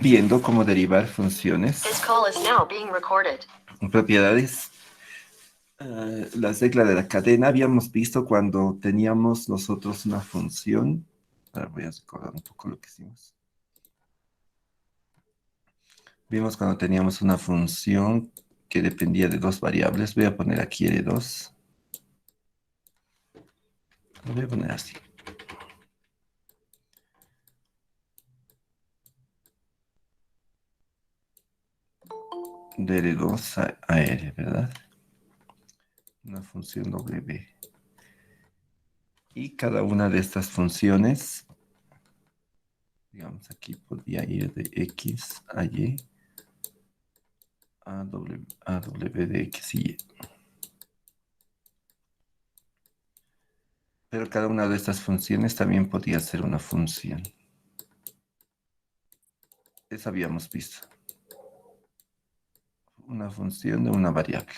viendo cómo derivar funciones. This call is now being recorded. Propiedades. La regla de la cadena habíamos visto cuando teníamos nosotros una función. Ahora voy a recordar un poco lo que hicimos. Vimos cuando teníamos una función que dependía de dos variables. Voy a poner aquí R2. Lo voy a poner así. De R2 a R, ¿verdad? Una función W. Y cada una de estas funciones, digamos, aquí podía ir de X a Y a W de X y Y. Pero cada una de estas funciones también podía ser una función. Eso habíamos visto. Una función de una variable.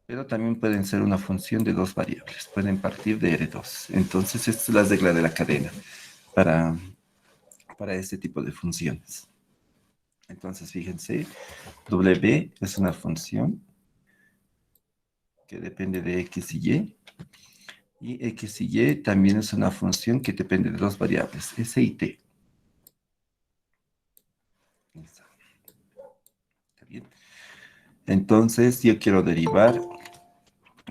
Pero también pueden ser una función de dos variables. Pueden partir de R2. Entonces, esta es la regla de la cadena para este tipo de funciones. Entonces, fíjense, W es una función que depende de X y Y. Y X y Y también es una función que depende de dos variables, S y T. ¿Está bien? Entonces, yo quiero derivar.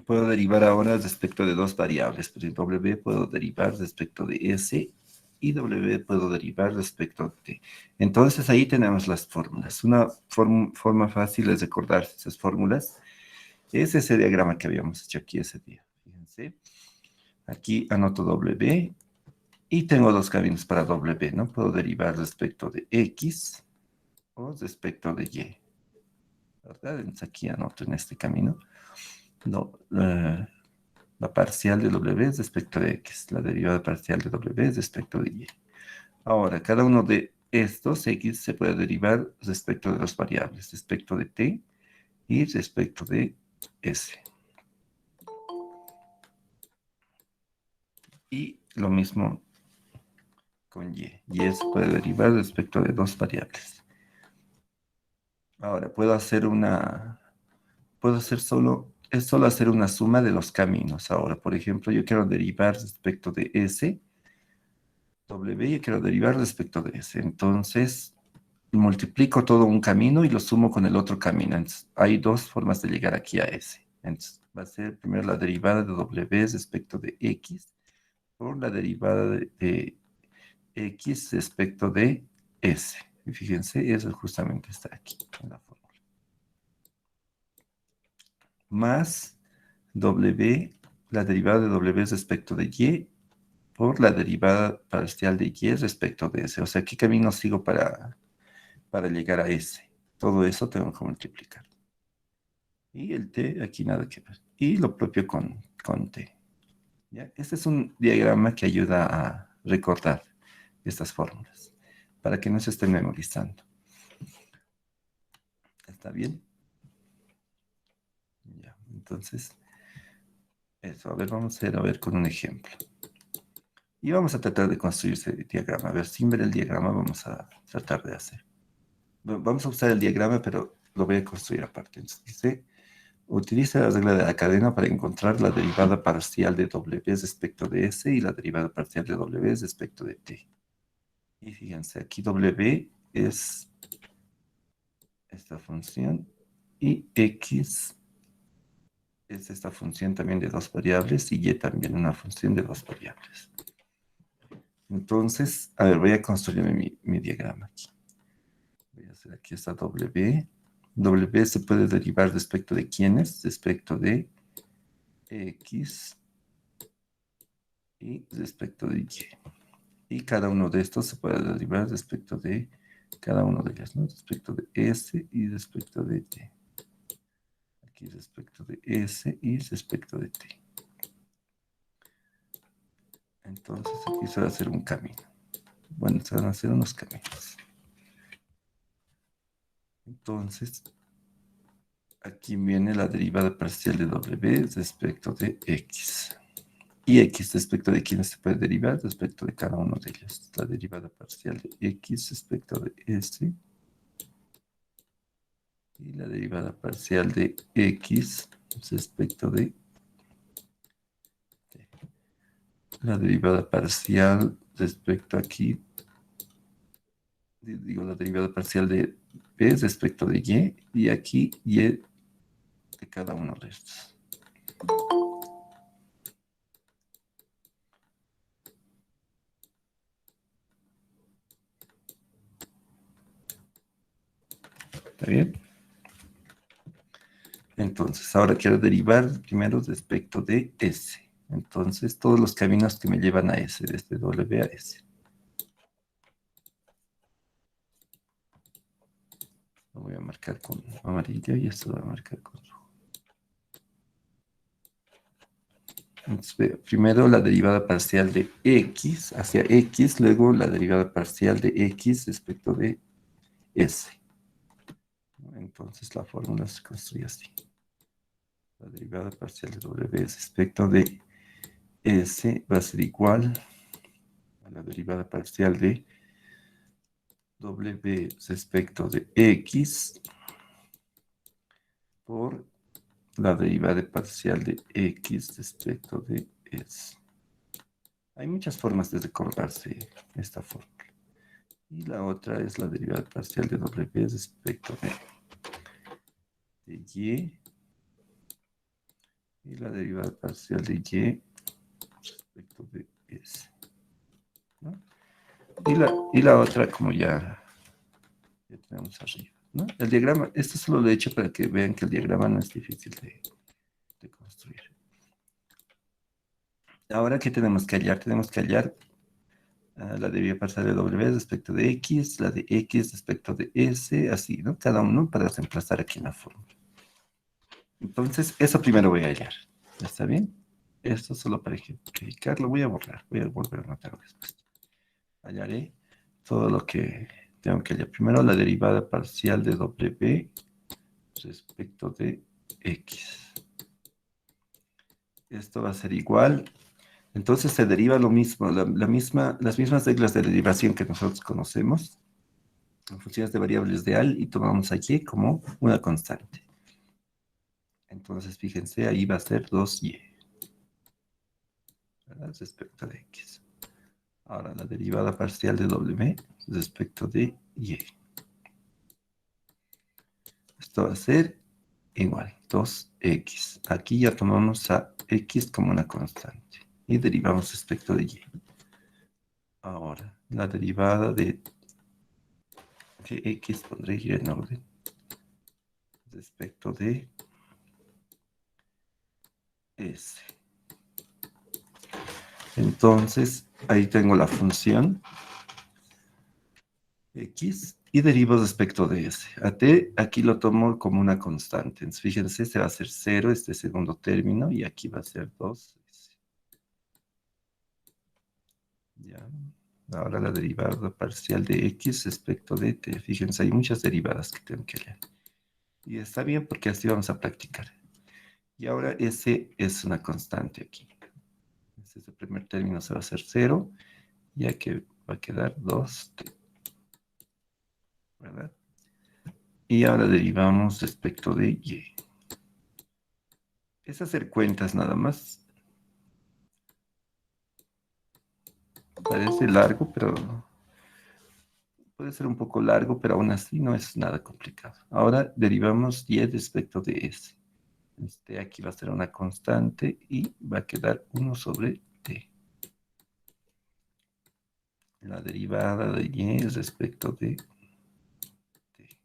Puedo derivar ahora respecto de dos variables. Por ejemplo, W puedo derivar respecto de S y W puedo derivar respecto de T. Entonces, ahí tenemos las fórmulas. Una forma fácil es recordarse esas fórmulas. Es ese diagrama que habíamos hecho aquí ese día. Fíjense. Aquí anoto W. Y tengo dos caminos para W, ¿no? Puedo derivar respecto de X o respecto de Y, ¿verdad? Entonces aquí anoto en este camino no, la parcial de W es respecto de X, la derivada parcial de W es respecto de Y. Ahora, cada uno de estos X se puede derivar respecto de dos variables, respecto de T y respecto de S. Y lo mismo con Y. Y se puede derivar respecto de dos variables. Ahora, puedo hacer es solo hacer una suma de los caminos. Ahora, por ejemplo, yo quiero derivar respecto de S, W, yo quiero derivar respecto de S. Entonces, multiplico todo un camino y lo sumo con el otro camino. Entonces, hay dos formas de llegar aquí a S. Entonces, va a ser primero la derivada de W respecto de X por la derivada de X respecto de S. Y fíjense, eso justamente está aquí en la fórmula. Más W, la derivada de W respecto de Y por la derivada parcial de Y respecto de S. O sea, ¿qué camino sigo para llegar a S? Todo eso tengo que multiplicar. Y el T, aquí nada que ver. Y lo propio con T. ¿Ya? Este es un diagrama que ayuda a recordar estas fórmulas para que no se estén memorizando. ¿Está bien? Ya, entonces, eso. A ver, vamos a ver con un ejemplo. Y vamos a tratar de construir ese diagrama. A ver, sin ver el diagrama vamos a tratar de hacer. Vamos a usar el diagrama, pero lo voy a construir aparte. Entonces dice, utiliza la regla de la cadena para encontrar la derivada parcial de W respecto de S y la derivada parcial de W respecto de T. Y fíjense, aquí W es esta función y X es esta función también de dos variables y Y también una función de dos variables. Entonces, a ver, voy a construir mi diagrama aquí. Voy a hacer aquí esta W. W se puede derivar respecto de quiénes, respecto de X y respecto de Y. Y cada uno de estos se puede derivar respecto de cada uno de ellos, ¿no? Respecto de S y respecto de T. Aquí respecto de S y respecto de T. Entonces aquí se va a hacer un camino. Bueno, se van a hacer unos caminos. Entonces, aquí viene la derivada parcial de W respecto de X. y x respecto de quiénes se puede derivar, respecto de cada uno de ellos. La derivada parcial de x respecto de s y la derivada parcial de x respecto de la derivada parcial respecto aquí, digo la derivada parcial de b respecto de y aquí y de cada uno de estos. ¿Está bien? Entonces, ahora quiero derivar primero respecto de S. Entonces, todos los caminos que me llevan a S, desde W a S. Lo voy a marcar con amarillo y esto lo voy a marcar con rojo. Entonces, primero la derivada parcial de X hacia X, luego la derivada parcial de X respecto de S. Entonces, la fórmula se construye así. La derivada parcial de W respecto de S va a ser igual a la derivada parcial de W respecto de X por la derivada parcial de X respecto de S. Hay muchas formas de recordarse esta fórmula. Y la otra es la derivada parcial de W respecto de Y. Y la derivada parcial de Y respecto de S. ¿No? Y la otra, como ya tenemos arriba, ¿no? El diagrama, esto solo lo he hecho para que vean que el diagrama no es difícil de construir. Ahora, ¿qué tenemos que hallar? Tenemos que hallar la derivada parcial de W respecto de X, la de X respecto de S, así, ¿no? Cada uno para reemplazar aquí en la fórmula. Entonces, eso primero voy a hallar. ¿Está bien? Esto solo para ejemplificar, lo voy a borrar. Voy a volver a anotar después. Hallaré todo lo que tengo que hallar. Primero, la derivada parcial de W respecto de X. Esto va a ser igual. Entonces se deriva lo mismo, las mismas reglas de derivación que nosotros conocemos en funciones de variables de AL y tomamos aquí como una constante. Entonces, fíjense, ahí va a ser 2y, ¿verdad? Respecto de X. Ahora, la derivada parcial de W respecto de Y. Esto va a ser igual, 2x. Aquí ya tomamos a X como una constante y derivamos respecto de Y. Ahora, la derivada de X pondré Y en orden respecto de S. Entonces, ahí tengo la función X y derivo respecto de S. A T aquí lo tomo como una constante. Entonces, fíjense, se va a hacer 0 este segundo término y aquí va a ser 2. Ya. Ahora la derivada parcial de X respecto de T. Fíjense, hay muchas derivadas que tengo que leer. Y está bien porque así vamos a practicar. Y ahora S es una constante aquí. Este primer término se va a hacer 0, ya que va a quedar 2t, ¿verdad? Y ahora derivamos respecto de y. Es hacer cuentas nada más. Parece largo, pero puede ser un poco largo, pero aún así no es nada complicado. Ahora derivamos y respecto de s. Este aquí va a ser una constante y va a quedar 1 sobre t. La derivada de y respecto de t.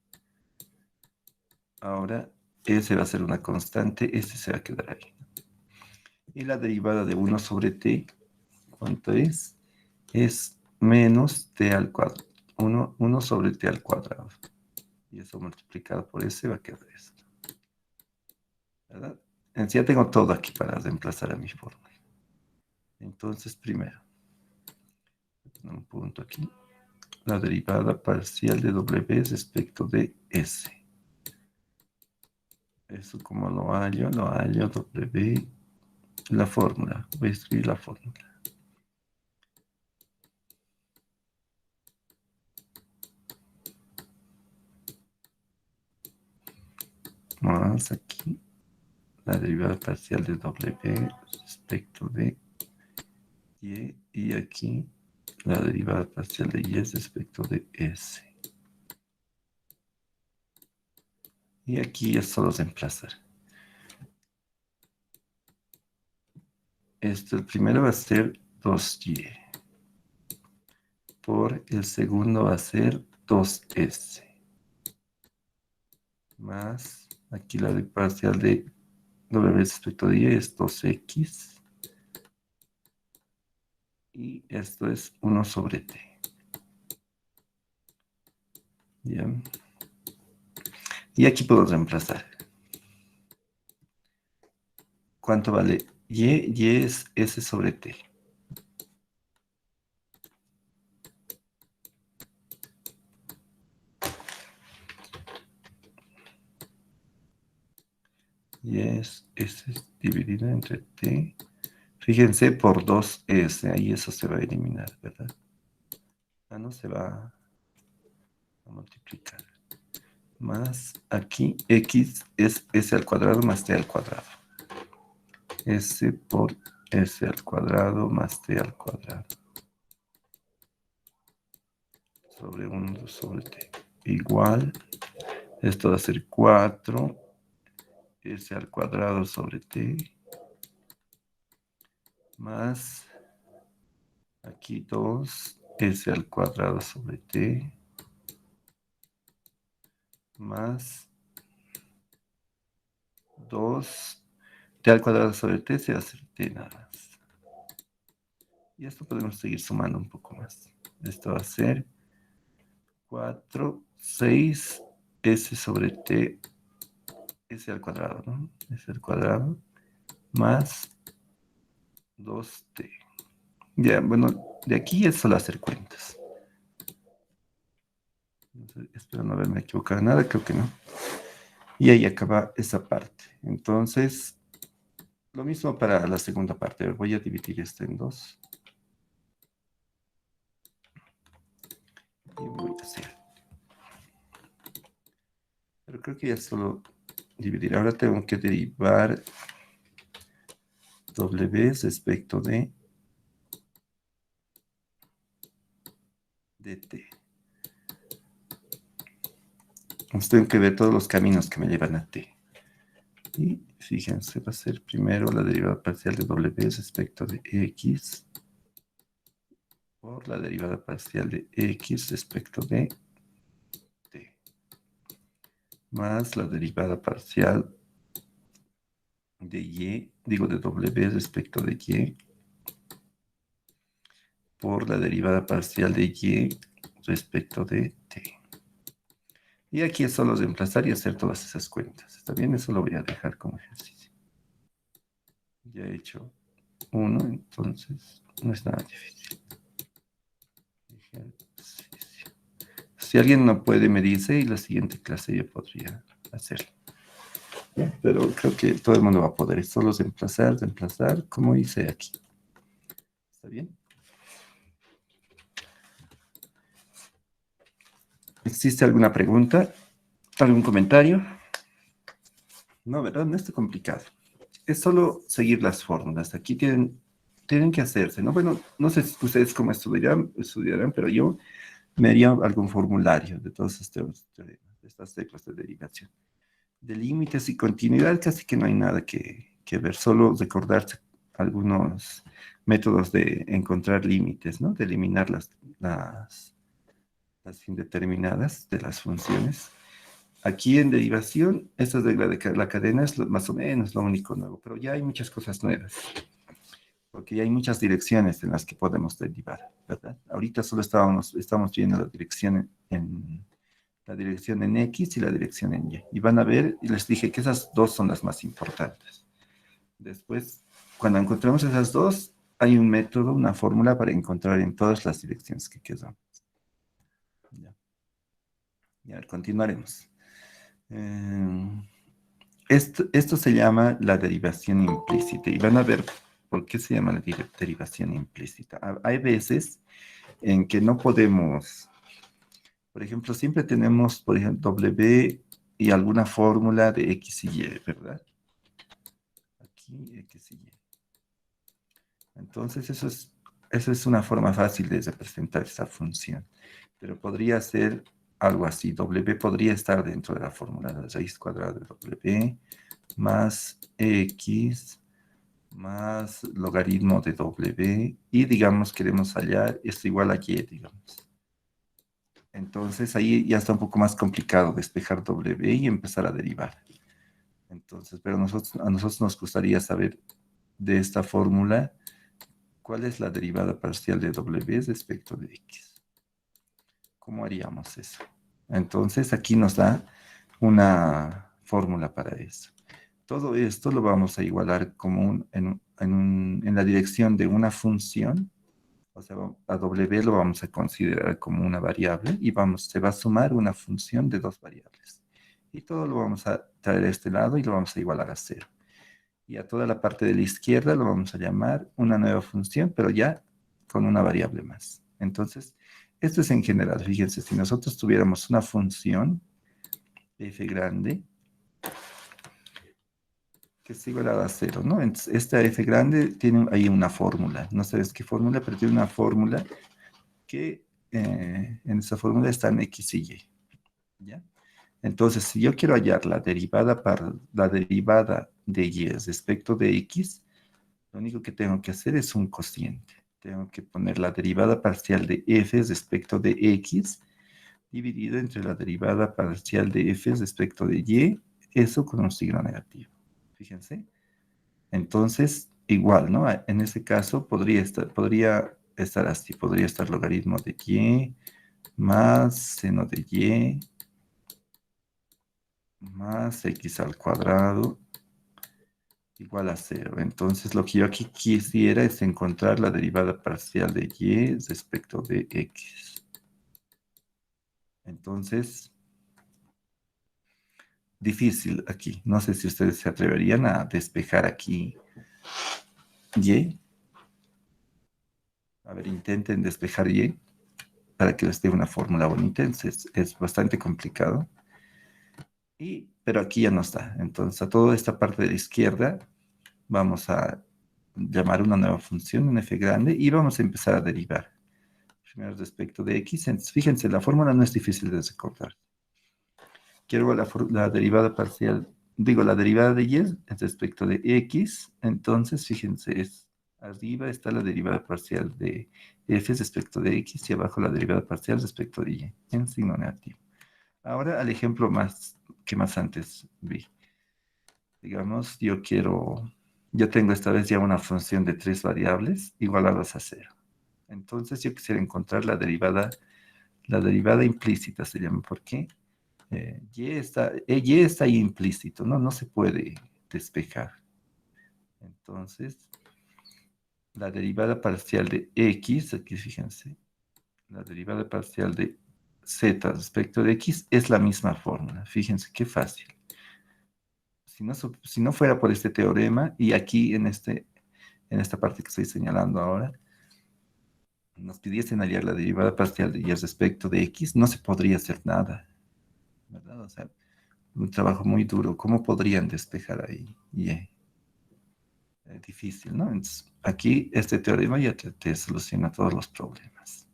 Ahora s va a ser una constante, s se va a quedar ahí. Y la derivada de 1 sobre t, ¿cuánto es? Es menos t al cuadrado. 1 sobre t al cuadrado. Y eso multiplicado por s va a quedar esto. ¿Verdad? Entonces ya tengo todo aquí para reemplazar a mi fórmula. Entonces, primero, un punto aquí. La derivada parcial de W respecto de S. Eso como lo hallo W la fórmula. Voy a escribir la fórmula. Más aquí la derivada parcial de W respecto de y aquí la derivada parcial de y respecto de S. Y aquí es solo reemplazar. El primero va a ser 2y. Por el segundo va a ser 2s. Más, aquí la parcial de w respecto de y es 2x. Y esto es 1 sobre t. Bien. Y aquí puedo reemplazar. ¿Cuánto vale y? Y es s sobre t. Y es s dividido entre t. Fíjense, por 2s. Ahí eso se va a eliminar, ¿verdad? No se va a multiplicar. Más aquí x es s al cuadrado más t al cuadrado. S por s al cuadrado más t al cuadrado. Sobre 1 sobre t. Igual, esto va a ser 4 s al cuadrado sobre t. Más aquí 2 s al cuadrado sobre t. Más 2 t al cuadrado sobre t se hace t nada más. Y esto podemos seguir sumando un poco más. Esto va a ser 4, 6 s sobre t, s al cuadrado, ¿no? S al cuadrado más 2t. Ya, bueno, de aquí es solo hacer cuentas. Espero no haberme equivocado en nada, creo que no. Y ahí acaba esa parte. Entonces, lo mismo para la segunda parte. Voy a dividir esto en 2. Y voy a hacer. Pero creo que ya solo dividir. Ahora tengo que derivar W respecto de t. Entonces tengo que ver todos los caminos que me llevan a t. Y fíjense, va a ser primero la derivada parcial de W respecto de x por la derivada parcial de x respecto de t. Más la derivada parcial de y, digo de W respecto de y, por la derivada parcial de y respecto de t. Y aquí es solo reemplazar y hacer todas esas cuentas. ¿Está bien? Eso lo voy a dejar como ejercicio. Ya he hecho uno, entonces no es nada difícil. Ejercicio. Si alguien no puede, me dice y la siguiente clase yo podría hacerlo. Pero creo que todo el mundo va a poder. Es solo reemplazar, como hice aquí. ¿Está bien? ¿Existe alguna pregunta? ¿Algún comentario? No, ¿verdad? No está complicado. Es solo seguir las fórmulas. Aquí tienen que hacerse, ¿no? Bueno, no sé si ustedes cómo estudiarán, pero yo me haría algún formulario de todos estos teoremas, de estas teclas de derivación. De límites y continuidad casi que no hay nada que ver, solo recordarse algunos métodos de encontrar límites, ¿no? De eliminar las indeterminadas de las funciones. Aquí en derivación, esta regla de la cadena es más o menos lo único nuevo, pero ya hay muchas cosas nuevas, porque ya hay muchas direcciones en las que podemos derivar, ¿verdad? Ahorita solo estamos viendo la dirección en X y la dirección en Y. Y van a ver, y les dije que esas dos son las más importantes. Después, cuando encontramos esas dos, hay un método, una fórmula para encontrar en todas las direcciones que quedan. Ya, continuaremos. Esto se llama la derivación implícita. Y van a ver por qué se llama la derivación implícita. Hay veces en que no podemos, por ejemplo, siempre tenemos, por ejemplo, W y alguna fórmula de X y Y, ¿verdad? Aquí X y Y. Entonces, eso es una forma fácil de representar esa función. Pero podría ser algo así. W podría estar dentro de la fórmula de la raíz cuadrada de W más X más logaritmo de W y digamos queremos hallar esto igual a Y, digamos. Entonces ahí ya está un poco más complicado despejar W y empezar a derivar. Entonces, pero a nosotros nos gustaría saber de esta fórmula cuál es la derivada parcial de W respecto de X. ¿Cómo haríamos eso? Entonces aquí nos da una fórmula para eso. Todo esto lo vamos a igualar como en la dirección de una función. O sea, a W lo vamos a considerar como una variable y se va a sumar una función de dos variables. Y todo lo vamos a traer a este lado y lo vamos a igualar a cero. Y a toda la parte de la izquierda lo vamos a llamar una nueva función, pero ya con una variable más. Entonces, esto es en general. Fíjense, si nosotros tuviéramos una función f grande que es igual a cero, ¿no? Entonces, esta f grande tiene ahí una fórmula. No sabes qué fórmula, pero tiene una fórmula que en esa fórmula están x y y. ¿Ya? Entonces, si yo quiero hallar la derivada de y respecto de x, lo único que tengo que hacer es un cociente. Tengo que poner la derivada parcial de f respecto de x dividido entre la derivada parcial de f respecto de y, eso con un signo negativo. Fíjense. Entonces, igual, ¿no? En ese caso podría estar así, podría estar logaritmo de y más seno de y más x al cuadrado igual a cero. Entonces, lo que yo aquí quisiera es encontrar la derivada parcial de y respecto de x. Entonces, difícil aquí. No sé si ustedes se atreverían a despejar aquí y. A ver, intenten despejar y para que les dé una fórmula bonita. Es bastante complicado. Pero aquí ya no está. Entonces, a toda esta parte de la izquierda vamos a llamar una nueva función, un f grande, y vamos a empezar a derivar. Primero respecto de x. Entonces, fíjense, la fórmula no es difícil de recordar. Quiero la derivada parcial, digo, la derivada de y respecto de x. Entonces, fíjense, arriba está la derivada parcial de f respecto de x y abajo la derivada parcial respecto de y, en signo negativo. Ahora al ejemplo que más antes vi. Digamos, yo tengo esta vez ya una función de tres variables igualadas a cero. Entonces yo quisiera encontrar la derivada implícita se llama. ¿Por qué? Y está ahí implícito, ¿no? No se puede despejar. Entonces, la derivada parcial de x, aquí fíjense, la derivada parcial de z respecto de x es la misma fórmula. Fíjense qué fácil. Si no fuera por este teorema, y aquí en esta parte que estoy señalando ahora, nos pidiesen hallar la derivada parcial de y respecto de x, no se podría hacer nada, ¿verdad? O sea, un trabajo muy duro. ¿Cómo podrían despejar ahí? Difícil, ¿no? Entonces, aquí este teorema ya te soluciona todos los problemas.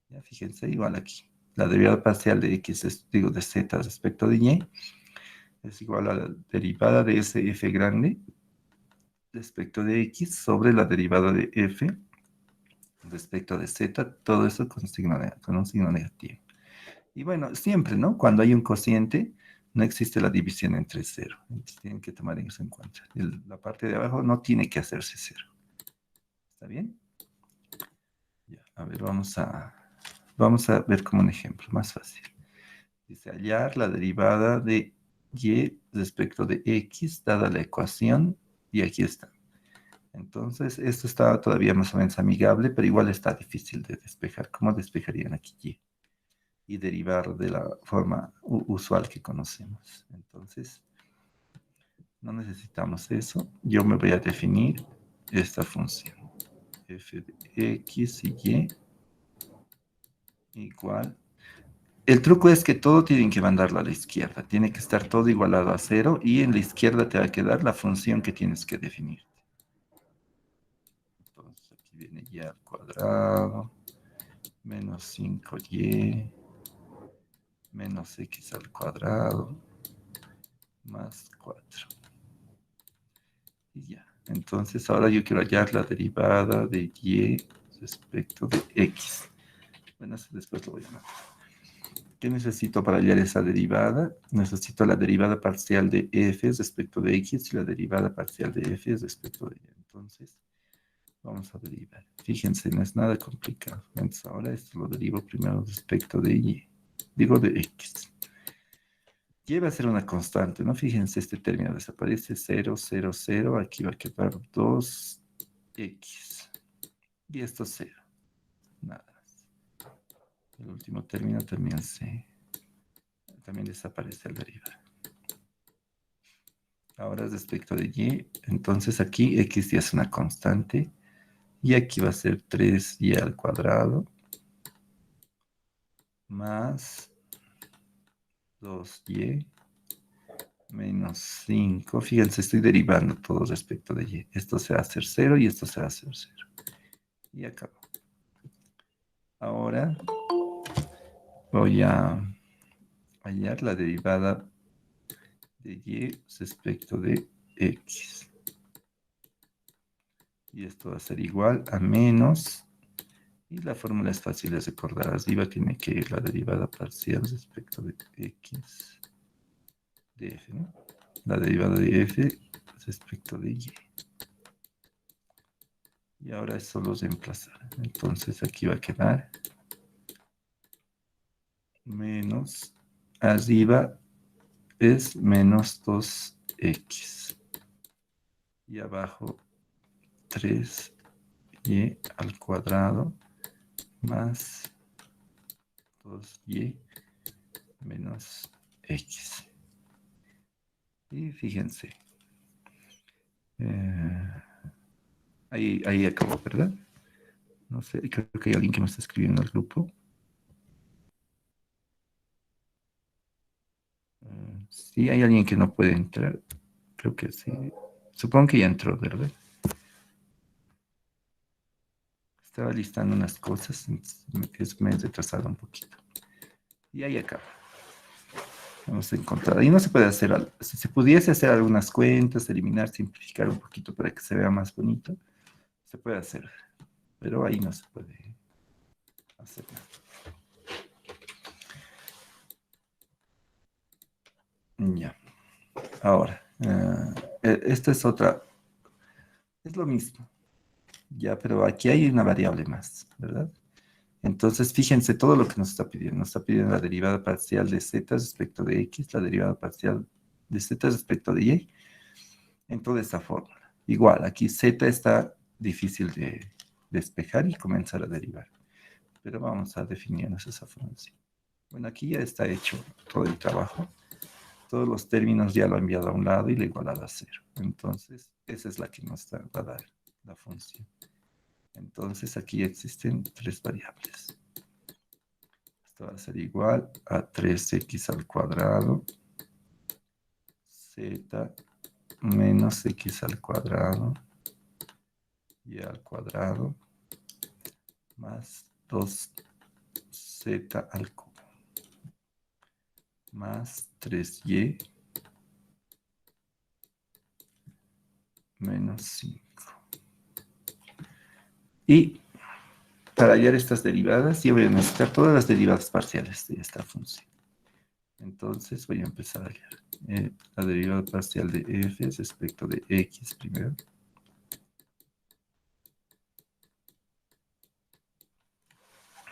Ya fíjense, igual aquí. La derivada parcial de x, digo, de z respecto de y, es igual a la derivada de ese f grande respecto de x sobre la derivada de f respecto de z, todo eso con un signo negativo. Y bueno, siempre, ¿no? Cuando hay un cociente, no existe la división entre cero. Entonces tienen que tomar eso en cuenta. La parte de abajo no tiene que hacerse cero. ¿Está bien? Ya, a ver, vamos a ver como un ejemplo más fácil. Dice hallar la derivada de y respecto de x dada la ecuación, y aquí está. Entonces, esto está todavía más o menos amigable, pero igual está difícil de despejar. ¿Cómo despejarían aquí y? Y derivar de la forma usual que conocemos. Entonces, No necesitamos eso. Yo me voy a definir esta función. F de X y Y igual. El truco es que todo tienen que mandarlo a la izquierda. Tiene que estar todo igualado a 0 y en la izquierda te va a quedar la función que tienes que definir. Entonces aquí viene y al cuadrado menos 5y menos x al cuadrado más 4. Y ya. Entonces ahora yo quiero hallar la derivada de y respecto de x. Bueno, eso después lo voy a marcar. ¿Qué necesito para hallar esa derivada? Necesito la derivada parcial de f respecto de x y la derivada parcial de f respecto de y. Entonces, vamos a derivar. Fíjense, no es nada complicado. Entonces, ahora esto lo derivo primero respecto de y. Digo de x. Y va a ser una constante, ¿no? Fíjense, este término desaparece. 0, 0, 0. Aquí va a quedar 2x. Y esto 0. Nada más. El último término también desaparece al derivar. Ahora respecto de y, entonces aquí x ya es una constante. Y aquí va a ser 3y al cuadrado más 2y menos 5. Fíjense, estoy derivando todo respecto de y. Esto se va a hacer 0 y esto se va a hacer 0. Y acabó. Ahora voy a hallar la derivada de y respecto de x. Y esto va a ser igual a menos, y la fórmula es fácil de recordar. Arriba tiene que ir la derivada parcial respecto de x de f, ¿no? La derivada de f respecto de y. Y ahora es solo reemplazar. Entonces aquí va a quedar menos, arriba es menos 2x. Y abajo 3y al cuadrado más 2y menos x. Y fíjense, ahí acabó, ¿verdad? No sé, creo que hay alguien que me está escribiendo al grupo. Sí, hay alguien que no puede entrar. Creo que sí. Supongo que ya entró, ¿verdad? Estaba listando unas cosas, me he retrasado un poquito. Y ahí acaba. Hemos encontrado. Ahí no se puede hacer, si se pudiese hacer algunas cuentas, eliminar, simplificar un poquito para que se vea más bonito, se puede hacer. Pero ahí no se puede hacer nada. Ya. Ahora, esta es otra. Es lo mismo. Ya, pero aquí hay una variable más, ¿verdad? Entonces, fíjense todo lo que nos está pidiendo. Nos está pidiendo la derivada parcial de z respecto de x, la derivada parcial de z respecto de y, en toda esta fórmula. Igual, aquí z está difícil de despejar y comenzar a derivar. Pero vamos a definirnos esa función. Bueno, aquí ya está hecho todo el trabajo. Todos los términos ya lo he enviado a un lado y lo he igualado a 0. Entonces, esa es la que nos va a dar la función. Entonces, aquí existen tres variables. Esto va a ser igual a 3x al cuadrado z menos x al cuadrado y al cuadrado más 2z al cubo más 3y menos 5. Y para hallar estas derivadas, yo voy a necesitar todas las derivadas parciales de esta función. Entonces voy a empezar a hallar la derivada parcial de f respecto de x primero.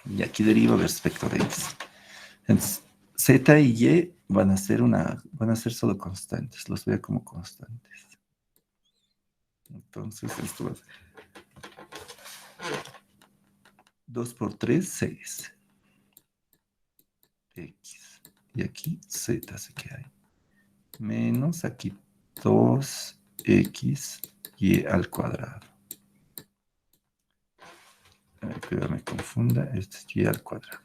Y aquí derivo respecto de x. Entonces, z y y van a ser solo constantes. Los veo como constantes. Entonces, esto va a ser 2 por 3, 6. X. Y aquí z se queda ahí. Menos aquí 2x y al cuadrado. A ver, que no me confunda, esto es y al cuadrado.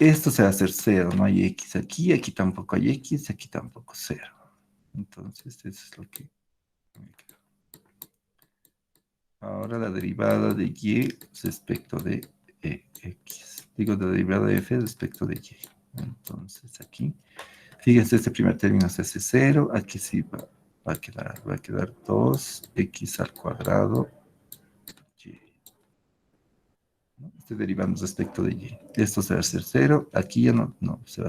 Esto se va a hacer 0, no hay x aquí, aquí tampoco hay x, aquí tampoco 0. Entonces, eso es lo que me queda. Ahora la derivada de y respecto de x. Digo, la derivada de f respecto de y. Entonces, aquí, fíjense, este primer término se hace 0, aquí sí va a quedar 2x al cuadrado y. Estoy derivando respecto de y. Esto se va a hacer 0. Aquí ya no, se va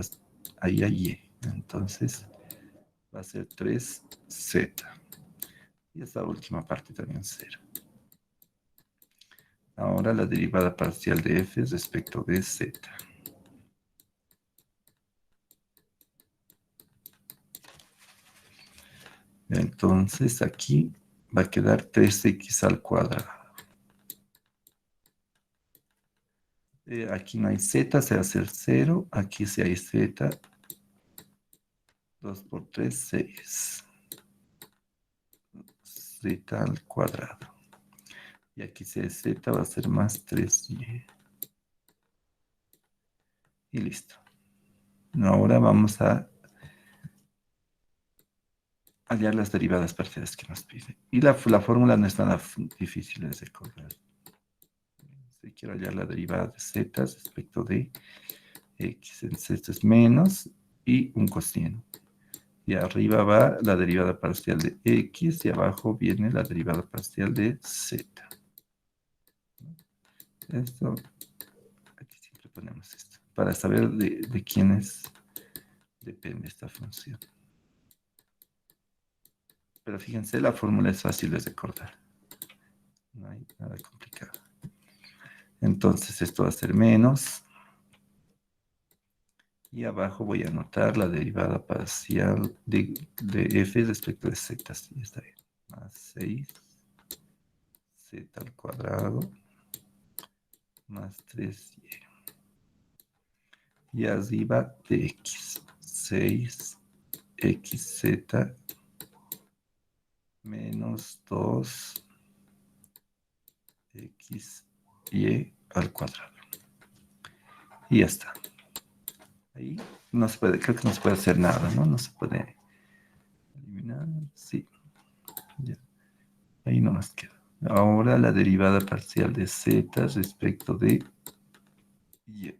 ahí a y. Entonces va a ser 3z. Y esta última parte también 0. Ahora la derivada parcial de f respecto de z. Entonces aquí va a quedar 3x al cuadrado. Aquí no hay z, se va a hacer 0. Aquí sí hay z. 2 por 3, 6. Z al cuadrado. Y aquí si hay z va a ser más 3y. Y listo. Ahora vamos a hallar las derivadas parciales que nos pide. Y la fórmula no es tan difícil de recordar. Si quiero hallar la derivada de z respecto de x, esto es menos y un cociente. Y arriba va la derivada parcial de x y abajo viene la derivada parcial de z. Esto, aquí siempre ponemos esto, para saber de quiénes depende esta función. Pero fíjense, la fórmula es fácil de recordar. No hay nada complicado. Entonces esto va a ser menos. Y abajo voy a anotar la derivada parcial de f respecto de z. Sí, está bien. Más 6 z al cuadrado más 3y. Y arriba de x. 6xz menos 2xy al cuadrado. Y ya está. Ahí no se puede, creo que no se puede hacer nada, ¿no? No se puede eliminar. Sí. Ya. Ahí no nos queda. Ahora la derivada parcial de z respecto de y.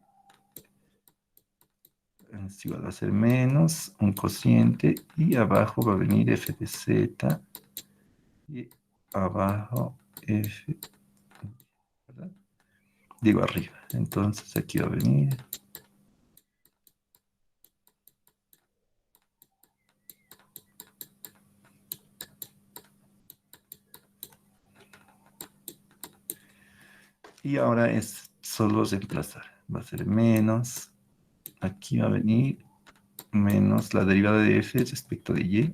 Es igual a ser menos un cociente y abajo va a venir f de z y abajo f, ¿verdad? Digo arriba. Entonces aquí va a venir y ahora es solo reemplazar. Va a ser menos, aquí va a venir menos la derivada de f respecto de y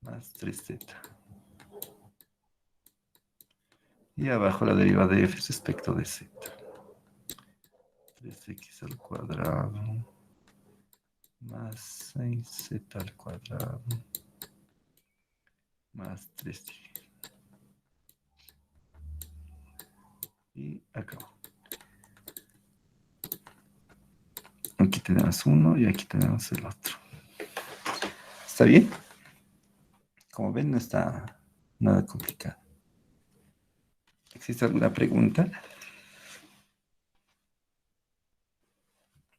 más 3z. Y abajo la derivada de f respecto de z. 3x al cuadrado más 6z al cuadrado más 3y. Y acabó. Aquí tenemos uno y aquí tenemos el otro. ¿Está bien? Como ven, no está nada complicado. ¿Existe alguna pregunta?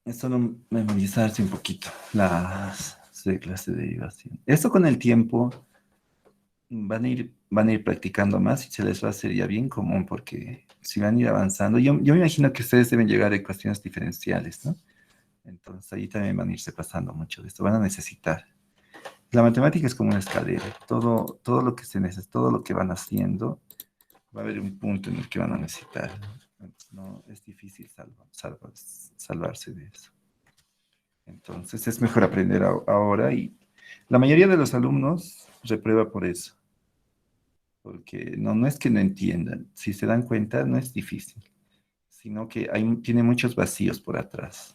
Es solo memorizarse un poquito las reglas de derivación. Esto con el tiempo van a ir practicando más y se les va a hacer ya bien común porque si van a ir avanzando, yo me imagino que ustedes deben llegar a ecuaciones diferenciales, ¿no? Entonces ahí también van a irse pasando mucho de esto, van a necesitar. La matemática es como una escalera, todo lo que se necesita, todo lo que van haciendo, va a haber un punto en el que van a necesitar. No es difícil salvarse de eso. Entonces es mejor aprender ahora y la mayoría de los alumnos reprueba por eso. Porque no es que no entiendan, si se dan cuenta no es difícil, sino que tiene muchos vacíos por atrás.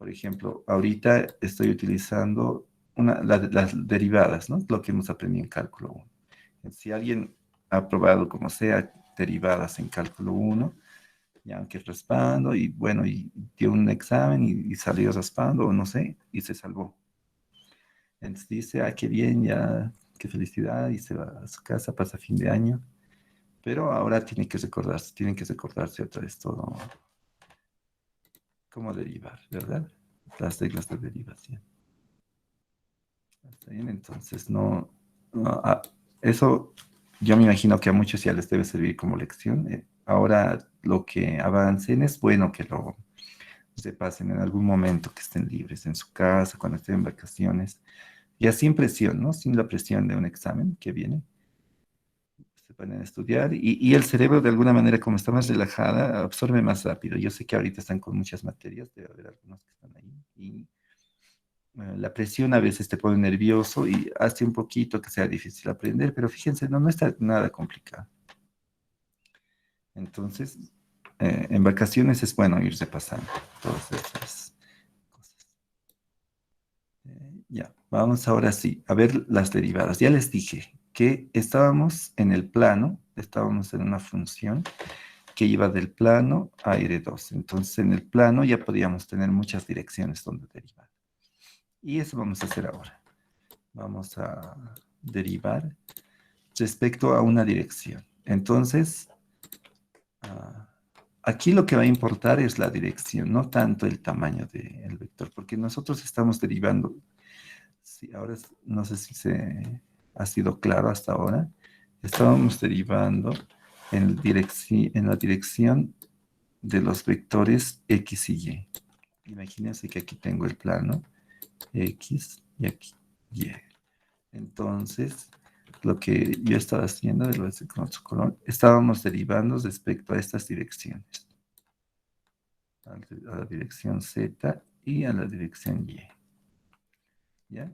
Por ejemplo, ahorita estoy utilizando las derivadas, ¿no? Lo que hemos aprendido en cálculo 1. Si alguien ha probado, como sea, derivadas en cálculo 1, ya aunque raspando, y bueno, y dio un examen y salió raspando, o no sé, y se salvó. Entonces dice, ah, qué bien, ya, qué felicidad, y se va a su casa, pasa fin de año. Pero ahora tienen que recordarse otra vez todo, cómo derivar, ¿verdad? Las reglas de derivación. ¿Está bien? Entonces, eso yo me imagino que a muchos ya les debe servir como lección. Ahora lo que avancen es bueno que lo repasen en algún momento que estén libres en su casa, cuando estén en vacaciones, ya sin presión, ¿no? Sin la presión de un examen que viene. Se ponen a estudiar y el cerebro de alguna manera, como está más relajada, absorbe más rápido. Yo sé que ahorita están con muchas materias, debe haber algunos que están ahí, y la presión a veces te pone nervioso y hace un poquito que sea difícil aprender, pero fíjense, no está nada complicado. Entonces, en vacaciones es bueno ir repasando todas esas cosas. Ya, vamos ahora sí a ver las derivadas. Ya les dije que estábamos en el plano, estábamos en una función que iba del plano a R2. Entonces, en el plano ya podíamos tener muchas direcciones donde derivar. Y eso vamos a hacer ahora. Vamos a derivar respecto a una dirección. Entonces, aquí lo que va a importar es la dirección, no tanto el tamaño del vector, porque nosotros estamos derivando. Sí, ahora no sé si se ha sido claro hasta ahora. Estábamos derivando en la dirección de los vectores X y Y. Imagínense que aquí tengo el plano X y aquí Y. Entonces, lo que yo estaba haciendo, lo voy a hacer con otro color, estábamos derivando respecto a estas direcciones. A la dirección Z y a la dirección Y. ¿Ya?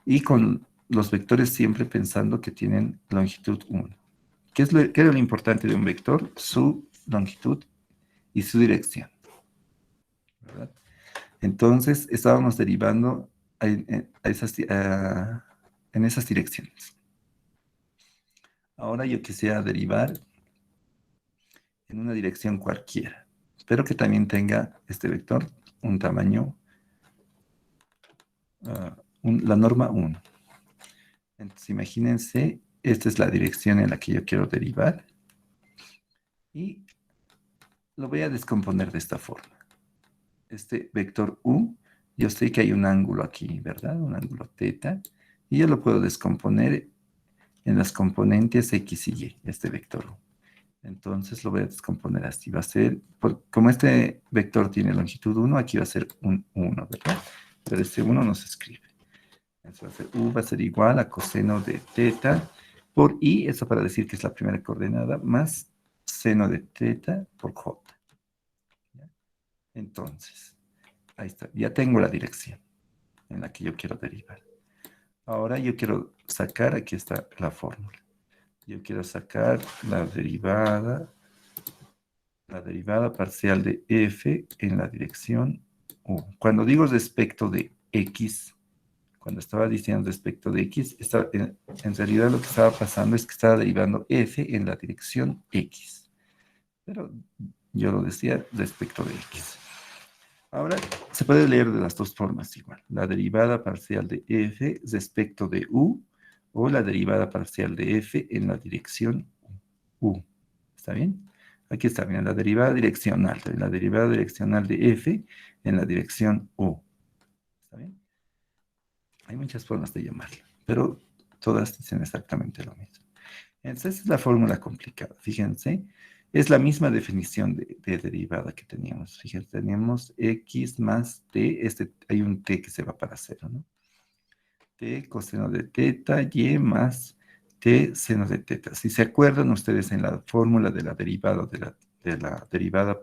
Y con los vectores siempre pensando que tienen longitud 1. ¿Qué era lo importante de un vector? Su longitud y su dirección, ¿verdad? Entonces, estábamos derivando en esas direcciones. Ahora yo quisiera derivar en una dirección cualquiera, pero que también tenga este vector un tamaño, la norma 1. Entonces, imagínense, esta es la dirección en la que yo quiero derivar y lo voy a descomponer de esta forma. Este vector u, yo sé que hay un ángulo aquí, ¿verdad? Un ángulo θ, y yo lo puedo descomponer en las componentes x y y, este vector u. Entonces lo voy a descomponer así. Va a ser, como este vector tiene longitud 1, aquí va a ser un 1, ¿verdad? Pero este 1 no se escribe. Entonces va a ser u va a ser igual a coseno de θ por i, eso para decir que es la primera coordenada, más seno de θ por j. ¿Ya? Entonces, ahí está. Ya tengo la dirección en la que yo quiero derivar. Ahora yo quiero sacar, aquí está la fórmula. Yo quiero sacar la derivada parcial de f en la dirección u. Cuando digo respecto de x, cuando estaba diciendo respecto de x, en realidad lo que estaba pasando es que estaba derivando f en la dirección x. Pero yo lo decía respecto de x. Ahora, se puede leer de las dos formas igual. La derivada parcial de f respecto de u, o la derivada parcial de f en la dirección u. ¿Está bien? Aquí está bien, la derivada direccional de f en la dirección u. ¿Está bien? Hay muchas formas de llamarlo, pero todas dicen exactamente lo mismo. Entonces, es la fórmula complicada. Fíjense, es la misma definición de derivada que teníamos. Fíjense, tenemos x más t, hay un t que se va para cero, ¿no? T coseno de θ, y más t seno de θ. Si se acuerdan ustedes en la fórmula de la derivada derivada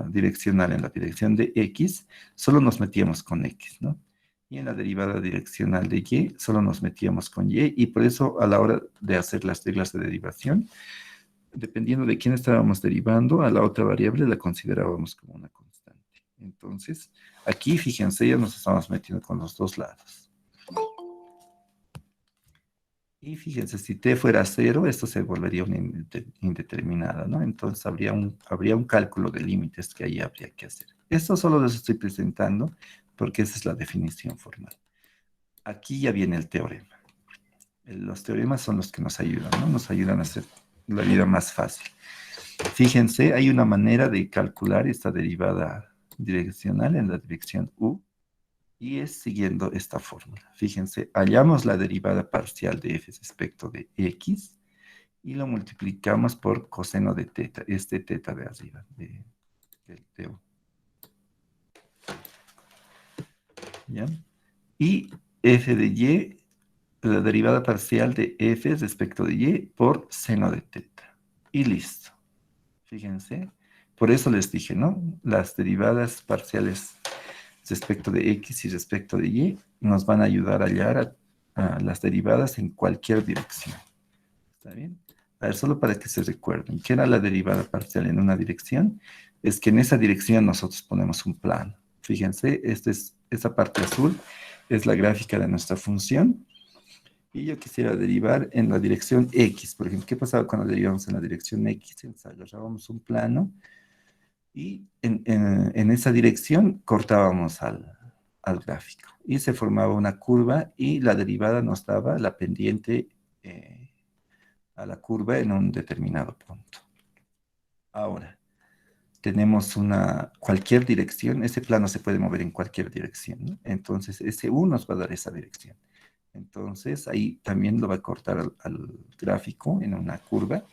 direccional en la dirección de x, solo nos metíamos con x, ¿no? Y en la derivada direccional de y, solo nos metíamos con y, y por eso a la hora de hacer las reglas de derivación, dependiendo de quién estábamos derivando, a la otra variable la considerábamos como una constante. Entonces, Entonces, aquí, fíjense, ya nos estamos metiendo con los dos lados. Y fíjense, si t fuera 0, esto se volvería una indeterminada, ¿no? Entonces habría un cálculo de límites que ahí habría que hacer. Esto solo les estoy presentando porque esa es la definición formal. Aquí ya viene el teorema. Los teoremas son los que nos ayudan, ¿no? Nos ayudan a hacer la vida más fácil. Fíjense, hay una manera de calcular esta derivada direccional en la dirección u, y es siguiendo esta fórmula. Fíjense, hallamos la derivada parcial de f respecto de x y lo multiplicamos por coseno de teta, este teta de arriba, de u. ¿Ya? Y f de y, la derivada parcial de f respecto de y por seno de teta. Y listo. Fíjense, por eso les dije, ¿no? Las derivadas parciales respecto de x y respecto de y nos van a ayudar a hallar a las derivadas en cualquier dirección. ¿Está bien? A ver, solo para que se recuerden, ¿qué era la derivada parcial en una dirección? Es que en esa dirección nosotros ponemos un plano. Fíjense, esta parte azul es la gráfica de nuestra función. Y yo quisiera derivar en la dirección X. Por ejemplo, ¿qué pasaba cuando derivamos en la dirección X? Entonces agarrábamos un plano y en esa dirección cortábamos al gráfico. Y se formaba una curva y la derivada nos daba la pendiente a la curva en un determinado punto. Ahora, tenemos cualquier dirección. Ese plano se puede mover en cualquier dirección, ¿no? Entonces, ese U nos va a dar esa dirección. Entonces, ahí también lo va a cortar al gráfico en una curva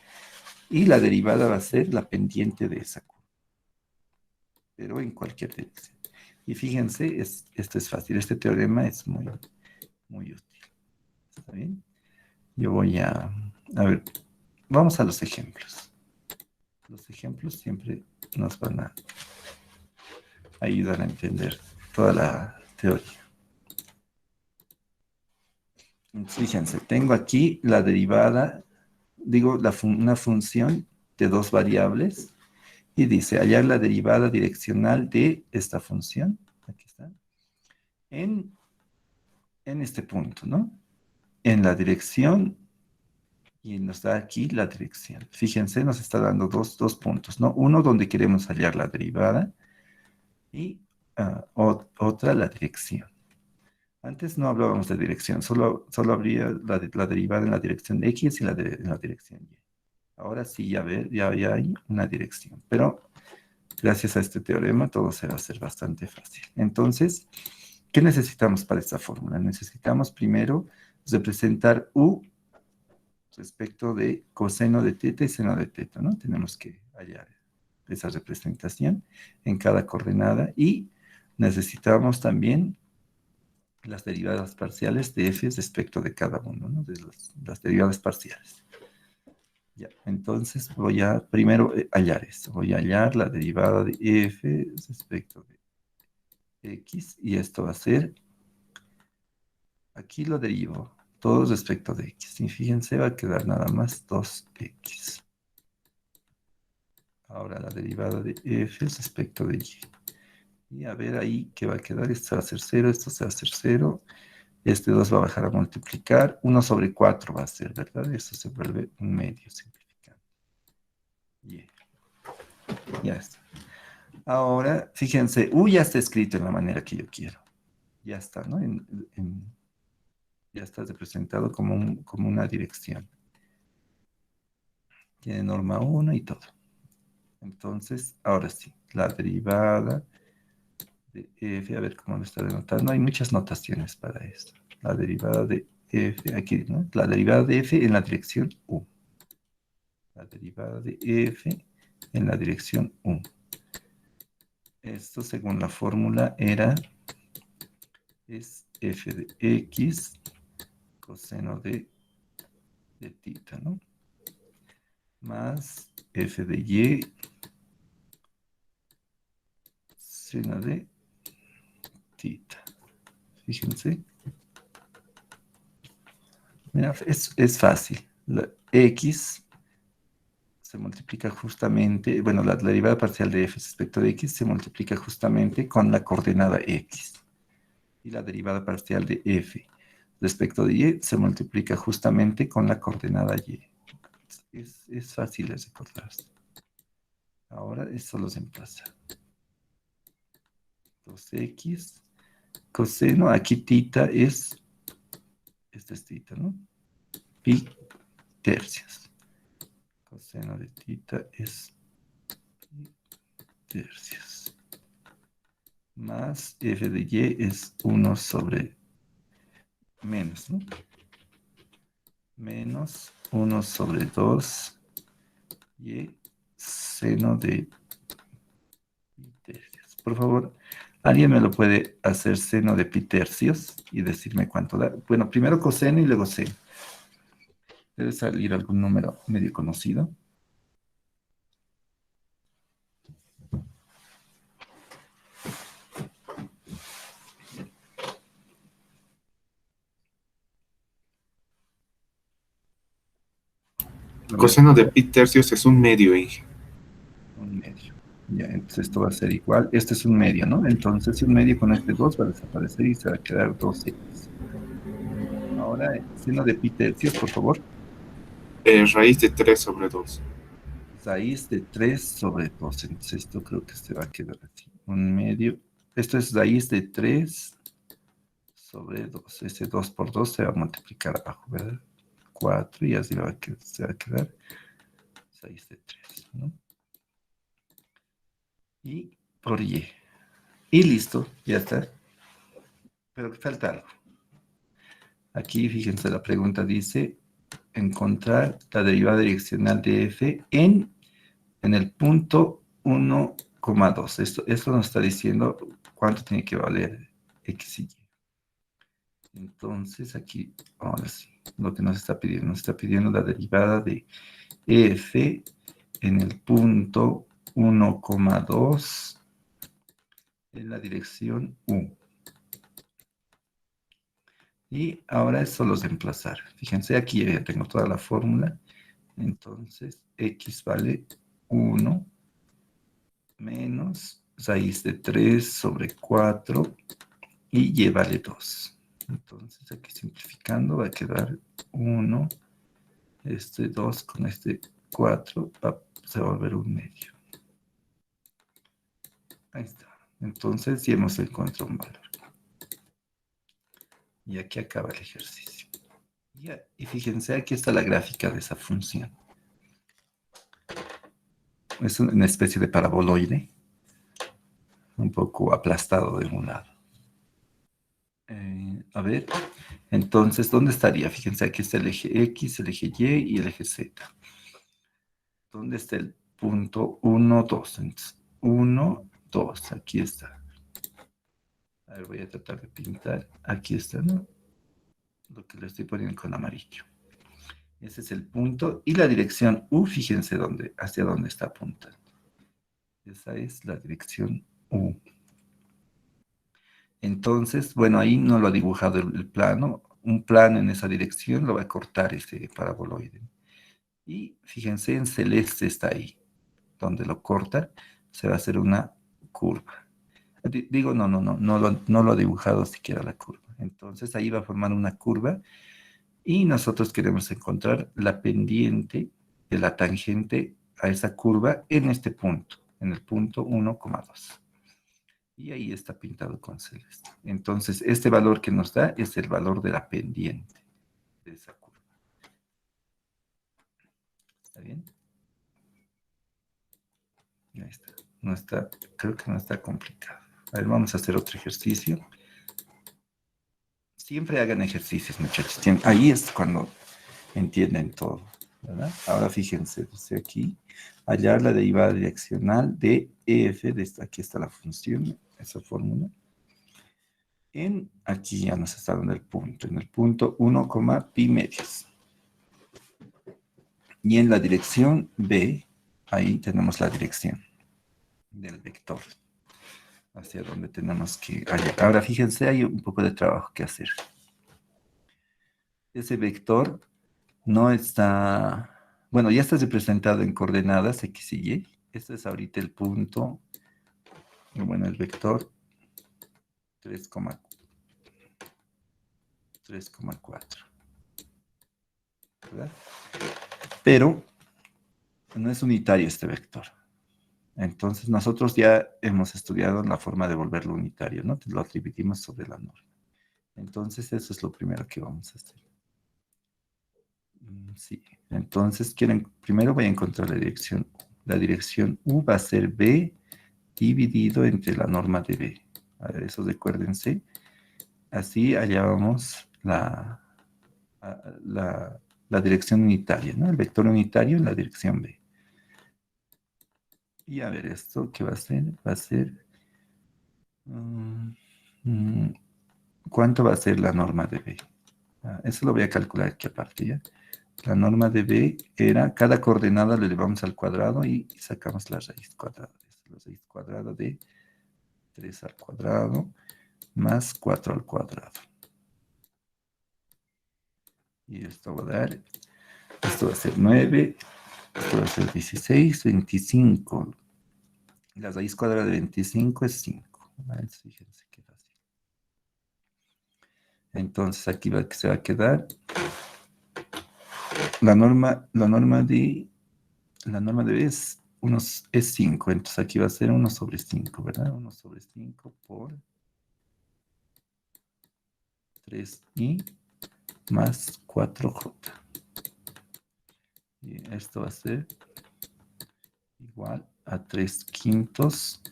y la derivada va a ser la pendiente de esa curva, pero en cualquier dirección. Y fíjense, esto es fácil. Este teorema es muy, muy útil. ¿Está bien? Yo voy a ver, vamos a los ejemplos. Los ejemplos siempre nos van a ayudar a entender toda la teoría. Fíjense, tengo aquí la derivada, digo, una función de dos variables y dice hallar la derivada direccional de esta función, aquí está, en este punto, ¿no? En la dirección y nos da aquí la dirección. Fíjense, nos está dando dos puntos, ¿no? Uno donde queremos hallar la derivada y otra la dirección. Antes no hablábamos de dirección, solo habría la derivada en la dirección X y en la dirección Y. Ahora sí ya hay una dirección, pero gracias a este teorema todo se va a hacer bastante fácil. Entonces, ¿qué necesitamos para esta fórmula? Necesitamos primero representar U respecto de coseno de teta y seno de teta, ¿no? Tenemos que hallar esa representación en cada coordenada y necesitamos también las derivadas parciales de f respecto de cada uno, ¿no? De las derivadas parciales. Ya, entonces voy a primero hallar esto. Voy a hallar la derivada de f respecto de x y esto va a ser, aquí lo derivo, todo respecto de x. Y fíjense, va a quedar nada más 2x. Ahora la derivada de f respecto de y. Y a ver ahí qué va a quedar. Esto va a ser 0, esto se va a hacer 0. Este 2 va a bajar a multiplicar. 1 sobre 4 va a ser, ¿verdad? Esto se vuelve un medio simplificando. Yeah. Ya está. Ahora, fíjense, U ya está escrito en la manera que yo quiero. Ya está, ¿no? Ya está representado como una dirección. Tiene norma 1 y todo. Entonces, ahora sí, la derivada de f, a ver cómo lo está denotando. Hay muchas notaciones para esto. La derivada de f, aquí, ¿no? La derivada de f en la dirección u. La derivada de f en la dirección u. Esto, según la fórmula, es f de x coseno de tita, ¿no? Más f de y seno de tita. Fíjense. Mira, es fácil. La x se multiplica justamente, bueno, la derivada parcial de f respecto de x se multiplica justamente con la coordenada x. Y la derivada parcial de f respecto de y se multiplica justamente con la coordenada y. Es fácil de recordarse. Ahora es solo reemplazar. 2x coseno, aquí tita es, esta es tita, ¿no? Pi tercios. Coseno de tita es pi tercios. Más f de y es 1 sobre menos, ¿no? Menos 1 sobre 2 y seno de pi tercios. Por favor, ¿alguien me lo puede hacer seno de pi tercios y decirme cuánto da? Bueno, primero coseno y luego seno. Debe salir algún número medio conocido. A ver, Coseno de pi tercios es un medio, Inge. un medio. Ya, entonces esto va a ser igual. Este es un medio, ¿no? Entonces un medio con este 2 va a desaparecer y se va a quedar 2x. Ahora, seno de pi tercios, por favor. Raíz de 3 sobre 2. Raíz de 3 sobre 2. Entonces esto creo que se va a quedar así. Un medio. Esto es raíz de 3 sobre 2. Ese 2 por 2 se va a multiplicar abajo, ¿verdad? 4 y así se va a quedar raíz de 3, ¿no? Y por y. Y listo, ya está. Pero falta algo. Aquí, fíjense, la pregunta dice encontrar la derivada direccional de f en el punto 1,2. Esto nos está diciendo cuánto tiene que valer x y y. Entonces, aquí, ahora sí, lo que nos está pidiendo la derivada de f en el punto 1,2 en la dirección u. Y ahora es solo reemplazar. Fíjense, aquí ya tengo toda la fórmula. Entonces, x vale 1 menos raíz de 3 sobre 4 y y vale 2. Entonces, aquí simplificando va a quedar 1, este 2 con este 4 se va a volver un medio. Ahí está. Entonces, ya hemos encontrado un valor. Y aquí acaba el ejercicio. Y fíjense, aquí está la gráfica de esa función. Es una especie de paraboloide, un poco aplastado de un lado. A ver, entonces, ¿dónde estaría? Fíjense, aquí está el eje X, el eje Y y el eje Z. ¿Dónde está el punto 1, 2? Entonces, 1, 2, aquí está. A ver, voy a tratar de pintar. Aquí está, ¿no? Lo que le estoy poniendo con amarillo. Ese es el punto. Y la dirección U, fíjense hacia dónde está apuntando. Esa es la dirección U. Entonces, bueno, ahí no lo ha dibujado el plano. Un plano en esa dirección lo va a cortar ese paraboloide. Y fíjense, en celeste está ahí. Donde lo corta, se va a hacer una curva. Digo, no lo ha dibujado siquiera la curva. Entonces, ahí va a formar una curva. Y nosotros queremos encontrar la pendiente de la tangente a esa curva en este punto, en el punto 1,2. Y ahí está pintado con celeste. Entonces, este valor que nos da es el valor de la pendiente de esa curva. ¿Está bien? Ahí está. Creo que no está complicado. A ver, vamos a hacer otro ejercicio. Siempre hagan ejercicios, muchachos. Ahí es cuando entienden todo, ¿verdad? Ahora fíjense, dice aquí, hallar la derivada direccional de f, aquí está la función, esa fórmula. Aquí ya nos está dando el punto, en el punto 1, pi medios. Y en la dirección B, ahí tenemos la dirección del vector, hacia donde tenemos que ir. Ahora fíjense, hay un poco de trabajo que hacer. Ese vector no está Bueno, ya está representado en coordenadas X y Y. Este es ahorita el punto, bueno, el vector 3,4. ¿Verdad? Pero no es unitario este vector. Entonces nosotros ya hemos estudiado la forma de volverlo unitario, ¿no? Lo atribuimos sobre la norma. Entonces eso es lo primero que vamos a hacer. Sí, entonces primero voy a encontrar la dirección U. La dirección U va a ser B dividido entre la norma de B. A ver, eso recuérdense. Así hallábamos la dirección unitaria, ¿no? El vector unitario en la dirección B. Y a ver, ¿esto qué va a ser? Va a ser... ¿cuánto va a ser la norma de B? Eso lo voy a calcular aquí aparte, ¿ya? La norma de B era, cada coordenada le elevamos al cuadrado y sacamos la raíz cuadrada. La raíz cuadrada de 3 al cuadrado más 4 al cuadrado. Y esto va a dar, esto va a ser 9, esto va a ser 16, 25. La raíz cuadrada de 25 es 5. Fíjense qué fácil. Entonces aquí se va a quedar la norma de B es 5, entonces aquí va a ser 1 sobre 5, ¿verdad? 1 sobre 5 por 3i más 4j. Y esto va a ser igual a 3 quintos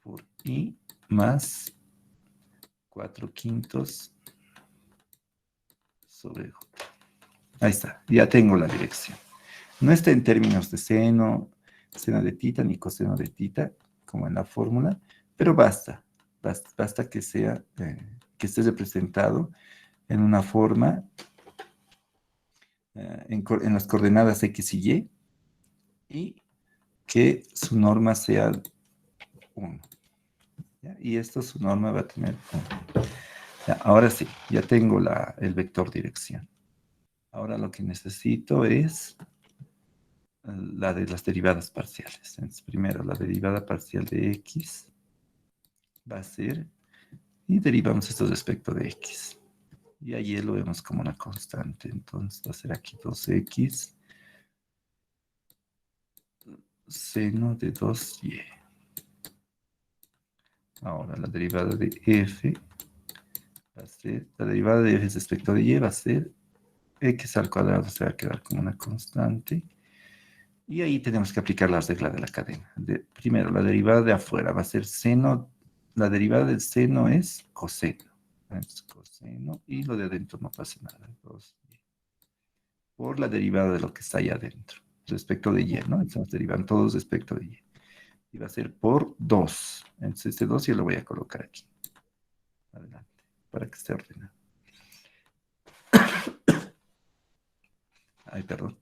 por i más 4 quintos sobre j. Ahí está, ya tengo la dirección. No está en términos de seno de tita, ni coseno de tita, como en la fórmula, pero basta que que esté representado en una forma, en las coordenadas X y Y que su norma sea 1. ¿Ya? Y esto su norma va a tener 1. Ya, ahora sí, ya tengo el vector dirección. Ahora lo que necesito es la de las derivadas parciales. Entonces, primero, la derivada parcial de X va a ser, y derivamos esto respecto de X. Y allí lo vemos como una constante. Entonces va a ser aquí 2X seno de 2Y. Ahora la derivada de F va a ser, la derivada de F respecto de Y va a ser X al cuadrado, se va a quedar como una constante. Y ahí tenemos que aplicar la regla de la cadena. Primero, la derivada de afuera va a ser seno, la derivada del seno es coseno. Es coseno, y lo de adentro no pasa nada. 2y. Por la derivada de lo que está ahí adentro, respecto de y, ¿no? Entonces derivan todos respecto de y. Y va a ser por 2. Entonces este 2 yo lo voy a colocar aquí. Adelante, para que esté ordenado. Ay, perdón.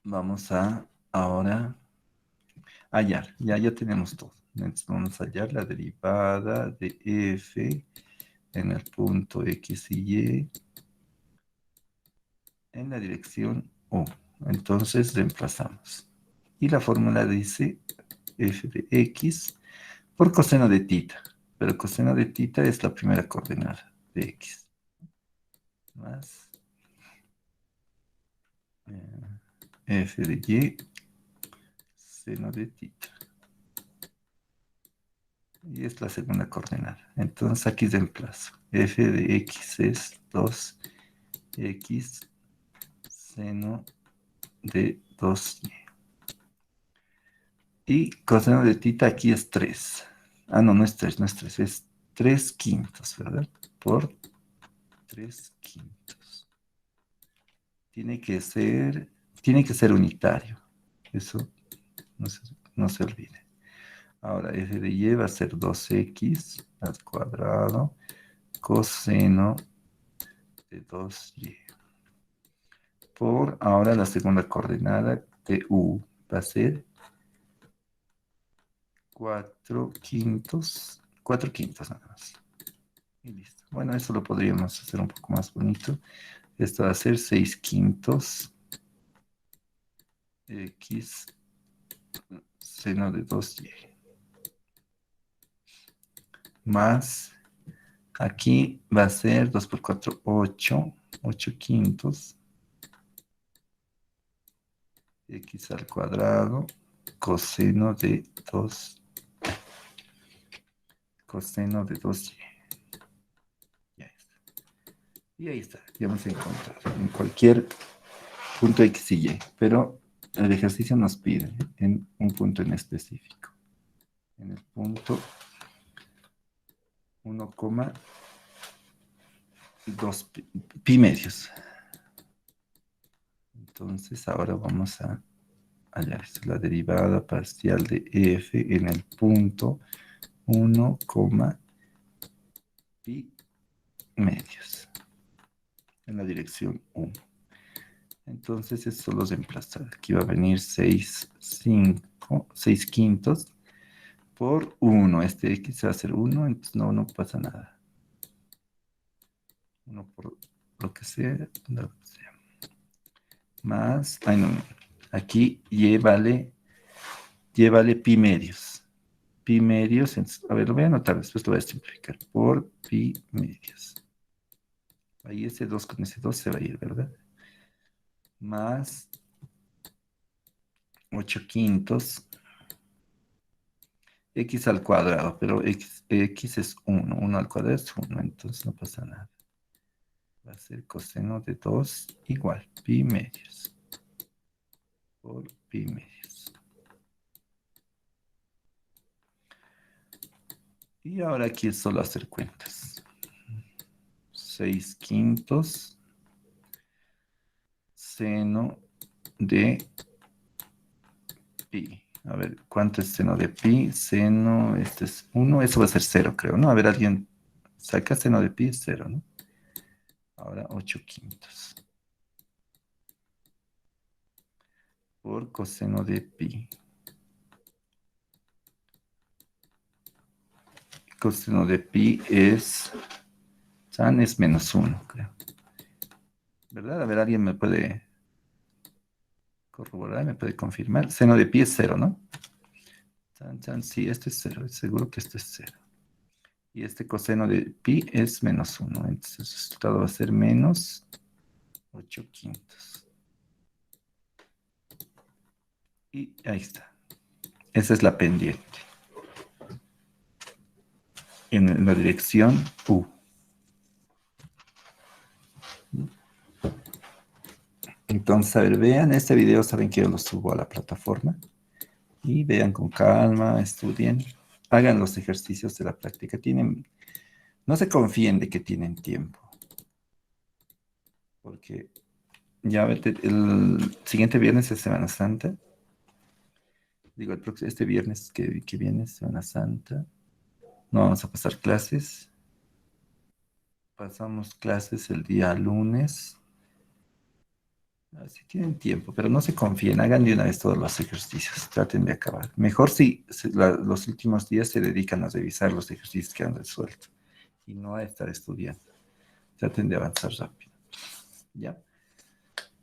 Vamos a ahora hallar. Ya tenemos todo. Entonces vamos a hallar la derivada de f en el punto x y y en la dirección U. Entonces reemplazamos. Y la fórmula dice f de x por coseno de tita. Pero coseno de tita es la primera coordenada de x. Más f de y seno de tita. Y es la segunda coordenada. Entonces aquí reemplazo. F de x es 2x seno de 2y. Y coseno de tita aquí es 3. Ah, no, no es 3, no es 3, es 3 quintos, ¿verdad? Por 3 quintos. Tiene que ser unitario. Eso no se olvide. Ahora, f de y va a ser 2x al cuadrado coseno de 2y. Por ahora la segunda coordenada de u va a ser 4 quintos nada más. Y listo. Bueno, eso lo podríamos hacer un poco más bonito. Esto va a ser 6 quintos x seno de 2y. Más, aquí va a ser 2 por 4, 8. 8 quintos x al cuadrado coseno de 2. Coseno de 2y. Ya está. Y ahí está, ya vamos a encontrar en cualquier punto x y y, pero el ejercicio nos pide en un punto en específico. En el punto 1,2 pi medios. Entonces ahora vamos a hallar esto, la derivada parcial de f en el punto 1, pi medios en la dirección 1. Entonces eso los emplazar. Aquí va a venir 6 quintos por 1. Este x va a ser 1, entonces no pasa nada. 1 por lo que sea, Más, ay no, aquí y vale pi medios. Pi medios, a ver, lo voy a anotar, después lo voy a simplificar. Por pi medios. Ahí ese 2 con ese 2 se va a ir, ¿verdad? Más 8 quintos x al cuadrado, pero x es 1, 1 al cuadrado es 1, entonces no pasa nada. Va a ser coseno de 2 igual, pi medios, por pi medios. Y ahora aquí es solo hacer cuentas. 6 quintos seno de pi. A ver, ¿cuánto es seno de pi? Seno, este es 1, eso va a ser 0, creo, ¿no? A ver, alguien saca seno de pi, es 0, ¿no? Ahora 8 quintos. Por coseno de pi. Coseno de pi es menos 1, creo. ¿Verdad? A ver, alguien me puede corroborar, me puede confirmar. Seno de pi es 0, ¿no? Sí, este es 0, seguro que este es 0. Y este coseno de pi es menos 1, entonces el resultado va a ser menos 8 quintos. Y ahí está. Esa es la pendiente. En la dirección U. Entonces, a ver, vean este video, saben que yo lo subo a la plataforma. Y vean con calma, estudien, hagan los ejercicios de la práctica. No se confíen de que tienen tiempo. Porque ya el siguiente viernes es Semana Santa. Digo, este viernes que viene es Semana Santa. No vamos a pasar clases. Pasamos clases el día lunes. Si tienen tiempo, pero no se confíen, hagan de una vez todos los ejercicios, traten de acabar. Mejor si los últimos días se dedican a revisar los ejercicios que han resuelto y no a estar estudiando. Traten de avanzar rápido. ¿Ya?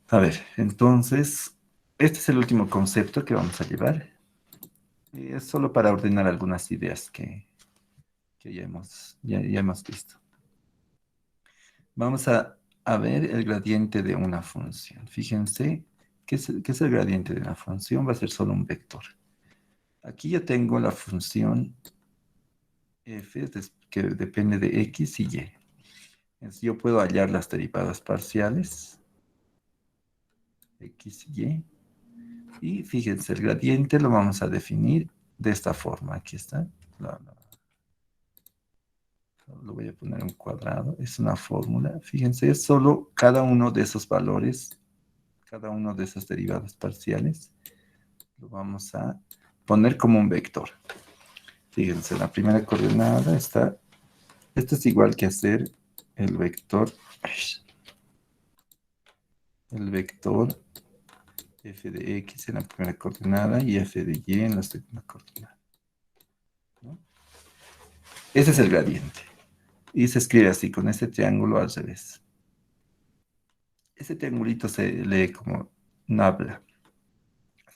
A ver, entonces, este es el último concepto que vamos a llevar. Y es solo para ordenar algunas ideas que ya hemos visto. Vamos a ver el gradiente de una función. Fíjense, ¿qué es el gradiente de una función? Va a ser solo un vector. Aquí yo tengo la función f que depende de x y y. Entonces yo puedo hallar las derivadas parciales, x y y. Y fíjense, el gradiente lo vamos a definir de esta forma. Aquí está. Lo voy a poner en cuadrado. Es una fórmula. Fíjense, es solo cada uno de esos valores, cada uno de esas derivadas parciales, lo vamos a poner como un vector. Fíjense, la primera coordenada está, esto es igual que hacer el vector f de x en la primera coordenada y f de y en la segunda coordenada, ¿no? Ese es el gradiente. Y se escribe así, con este triángulo al revés. Ese triangulito se lee como nabla.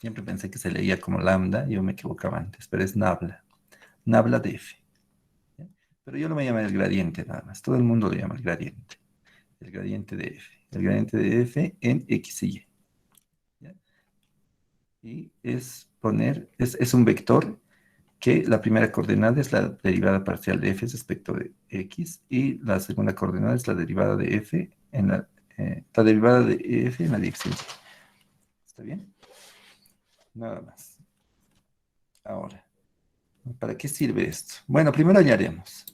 Siempre pensé que se leía como lambda, yo me equivocaba antes, pero es nabla. Nabla de f. ¿Ya? Pero yo lo voy a llamar el gradiente nada más. Todo el mundo lo llama el gradiente. El gradiente de f. El gradiente de f en x y y. ¿Ya? Y es un vector que la primera coordenada es la derivada parcial de f respecto de x y la segunda coordenada es la derivada de f en la derivada de f en la dirección y. ¿Está bien? Nada más. Ahora, ¿para qué sirve esto? Bueno, primero hallaremos.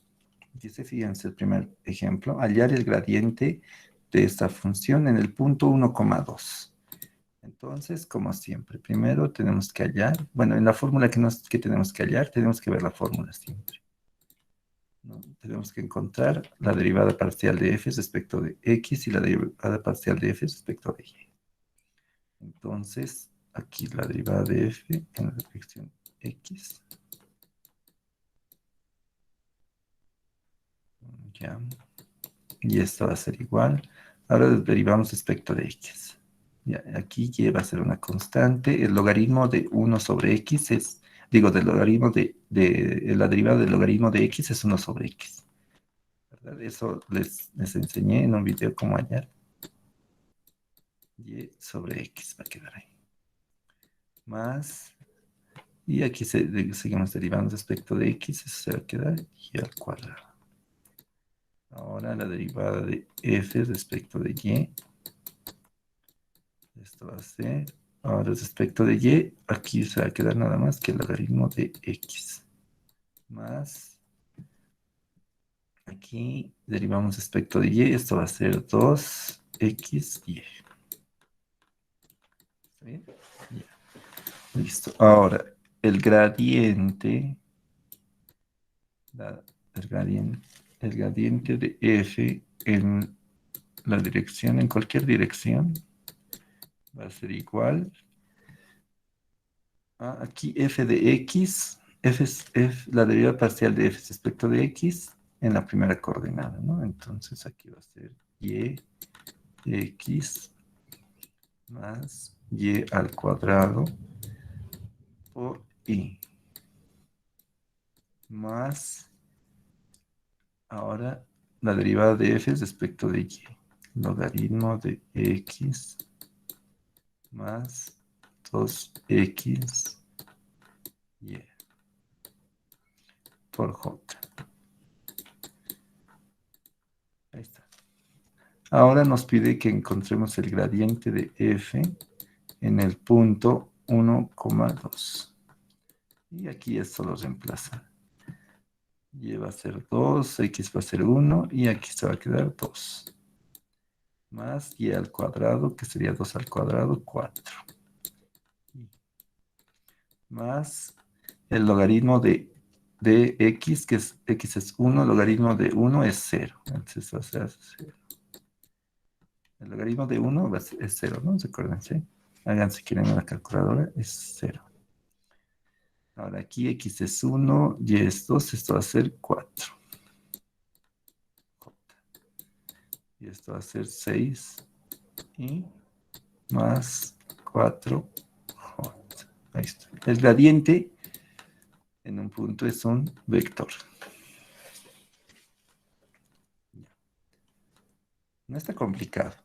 Dice, fíjense, el primer ejemplo, hallar el gradiente de esta función en el punto 1,2. Entonces, como siempre, primero tenemos que hallar, bueno, en la fórmula que tenemos que hallar, tenemos que ver la fórmula siempre, ¿no? Tenemos que encontrar la derivada parcial de f respecto de x y la derivada parcial de f respecto de y. Entonces, aquí la derivada de f en la dirección x. Ya. Y esto va a ser igual. Ahora derivamos respecto de x. Ya, aquí y va a ser una constante. El logaritmo de 1 sobre x es, digo, del logaritmo la derivada del logaritmo de x es 1 sobre x. ¿Verdad? Eso les enseñé en un video cómo hallar. Y sobre x va a quedar ahí. Más, y aquí seguimos derivando respecto de x, eso se va a quedar y al cuadrado. Ahora la derivada de f respecto de y. Esto va a ser, ahora respecto de y, aquí se va a quedar nada más que el logaritmo de x. Más, aquí derivamos respecto de y, esto va a ser 2xy. ¿Está bien? Ya. Listo. Ahora, el gradiente, el gradiente de f en la dirección, en cualquier dirección, va a ser igual a aquí f de x, f es la derivada parcial de f respecto de x en la primera coordenada, ¿no? Entonces aquí va a ser y x más y al cuadrado por y más ahora la derivada de f respecto de y, logaritmo de x más 2x y por j. Ahí está. Ahora nos pide que encontremos el gradiente de f en el punto 1,2. Y aquí esto lo reemplaza. Y va a ser 2, x va a ser 1 y aquí se va a quedar 2. Más y al cuadrado, que sería 2 al cuadrado, 4. Más el logaritmo de x, que es x es 1, el logaritmo de 1 es 0. Entonces va a ser 0. El logaritmo de 1 es 0, ¿no? Recuérdense. Hagan si quieren una calculadora, es 0. Ahora aquí x es 1, y es 2, esto va a ser 4. Y esto va a ser 6 y más 4 j. Ahí está. El gradiente en un punto es un vector. No está complicado.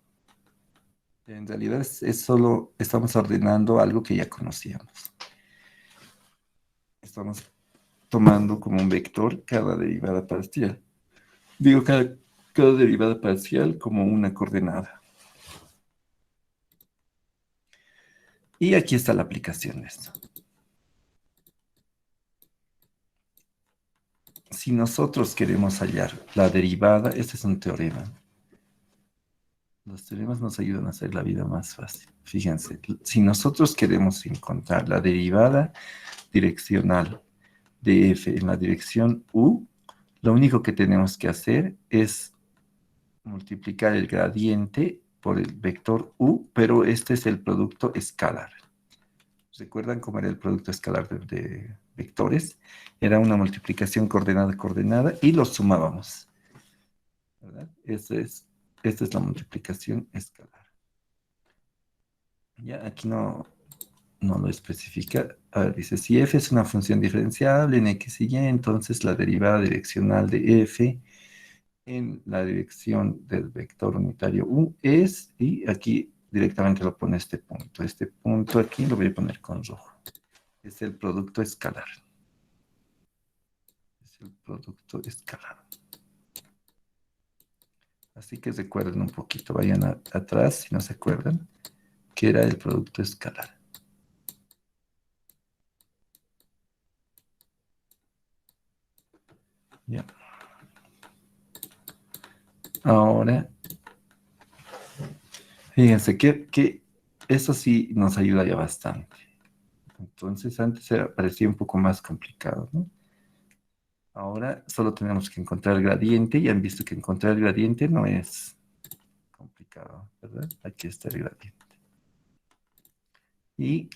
En realidad es solo estamos ordenando algo que ya conocíamos. Estamos tomando como un vector cada derivada parcial. Digo, cada derivada parcial como una coordenada. Y aquí está la aplicación de esto. Si nosotros queremos hallar la derivada, este es un teorema. Los teoremas nos ayudan a hacer la vida más fácil. Fíjense, si nosotros queremos encontrar la derivada direccional de f en la dirección u, lo único que tenemos que hacer es multiplicar el gradiente por el vector u, pero este es el producto escalar. ¿Recuerdan cómo era el producto escalar de vectores? Era una multiplicación coordenada y los sumábamos, ¿verdad? Esta es la multiplicación escalar. Ya, aquí no lo especifica. A ver, dice, si f es una función diferenciable en x y y, entonces la derivada direccional de f en la dirección del vector unitario u es, y aquí directamente lo pone este punto. Este punto aquí lo voy a poner con rojo. Es el producto escalar. Es el producto escalar. Así que recuerden un poquito, vayan atrás si no se acuerdan, que era el producto escalar. Ya. Ahora, fíjense que eso sí nos ayuda ya bastante. Entonces, antes parecía un poco más complicado, ¿no? Ahora solo tenemos que encontrar el gradiente y han visto que encontrar el gradiente no es complicado, ¿verdad? Aquí está el gradiente. Y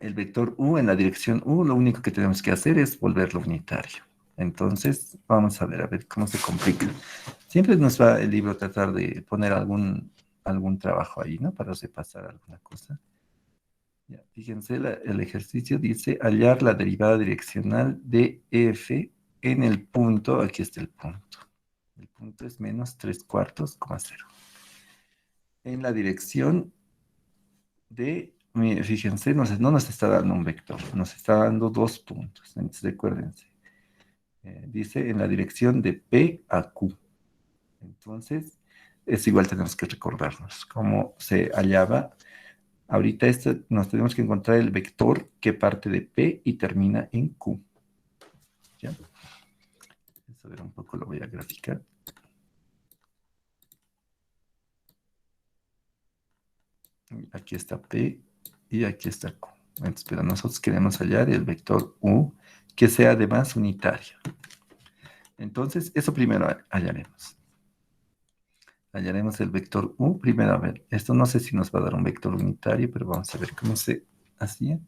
el vector u en la dirección u, lo único que tenemos que hacer es volverlo unitario. Entonces, vamos a ver cómo se complica. Siempre nos va el libro a tratar de poner algún trabajo ahí, ¿no? Para repasar alguna cosa. Ya, fíjense, el ejercicio dice hallar la derivada direccional de f en el punto, aquí está el punto. El punto es menos 3/4, 0. En la dirección de, mire, fíjense, no nos está dando un vector, nos está dando dos puntos. Entonces, recuérdense. Dice en la dirección de P a Q. Entonces, es igual, tenemos que recordarnos cómo se hallaba. Ahorita nos tenemos que encontrar el vector que parte de P y termina en Q. ¿Ya? Eso, a ver, un poco lo voy a graficar. Aquí está P y aquí está Q. Entonces, pero nosotros queremos hallar el vector U que sea además unitario. Entonces, eso primero hallaremos. Hallaremos el vector U. Primero, a ver, esto no sé si nos va a dar un vector unitario, pero vamos a ver cómo se hacía.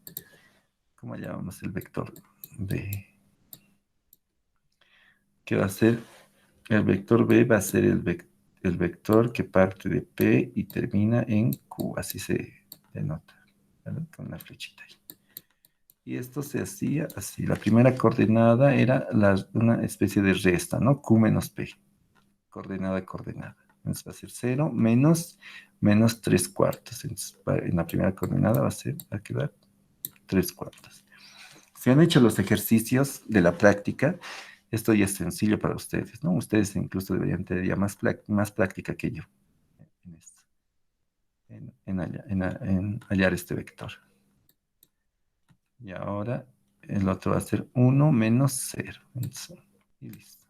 ¿Cómo hallábamos el vector B? ¿Qué va a ser? El vector B va a ser el vector que parte de P y termina en Q. Así se denota, ¿verdad? Con una flechita ahí. Y esto se hacía así. La primera coordenada era una especie de resta, ¿no? Q menos P. Coordenada, coordenada. Entonces va a ser 0 menos 3/4. Entonces, en la primera coordenada va a quedar 3/4. Si han hecho los ejercicios de la práctica, esto ya es sencillo para ustedes, ¿no? Ustedes incluso deberían tener ya más práctica que yo en esto, en hallar este vector. Y ahora el otro va a ser 1 menos 0. Y listo.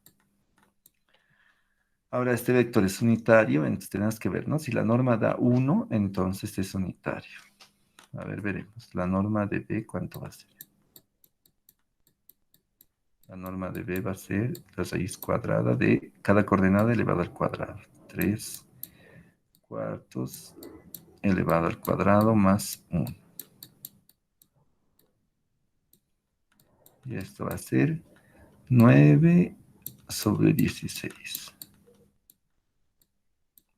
Ahora este vector es unitario, entonces tenemos que ver, ¿no? Si la norma da 1, entonces es unitario. A ver, veremos. La norma de B, ¿cuánto va a ser? La norma de B va a ser la raíz cuadrada de cada coordenada elevado al cuadrado. 3/4 elevado al cuadrado más 1. Y esto va a ser 9 sobre 16.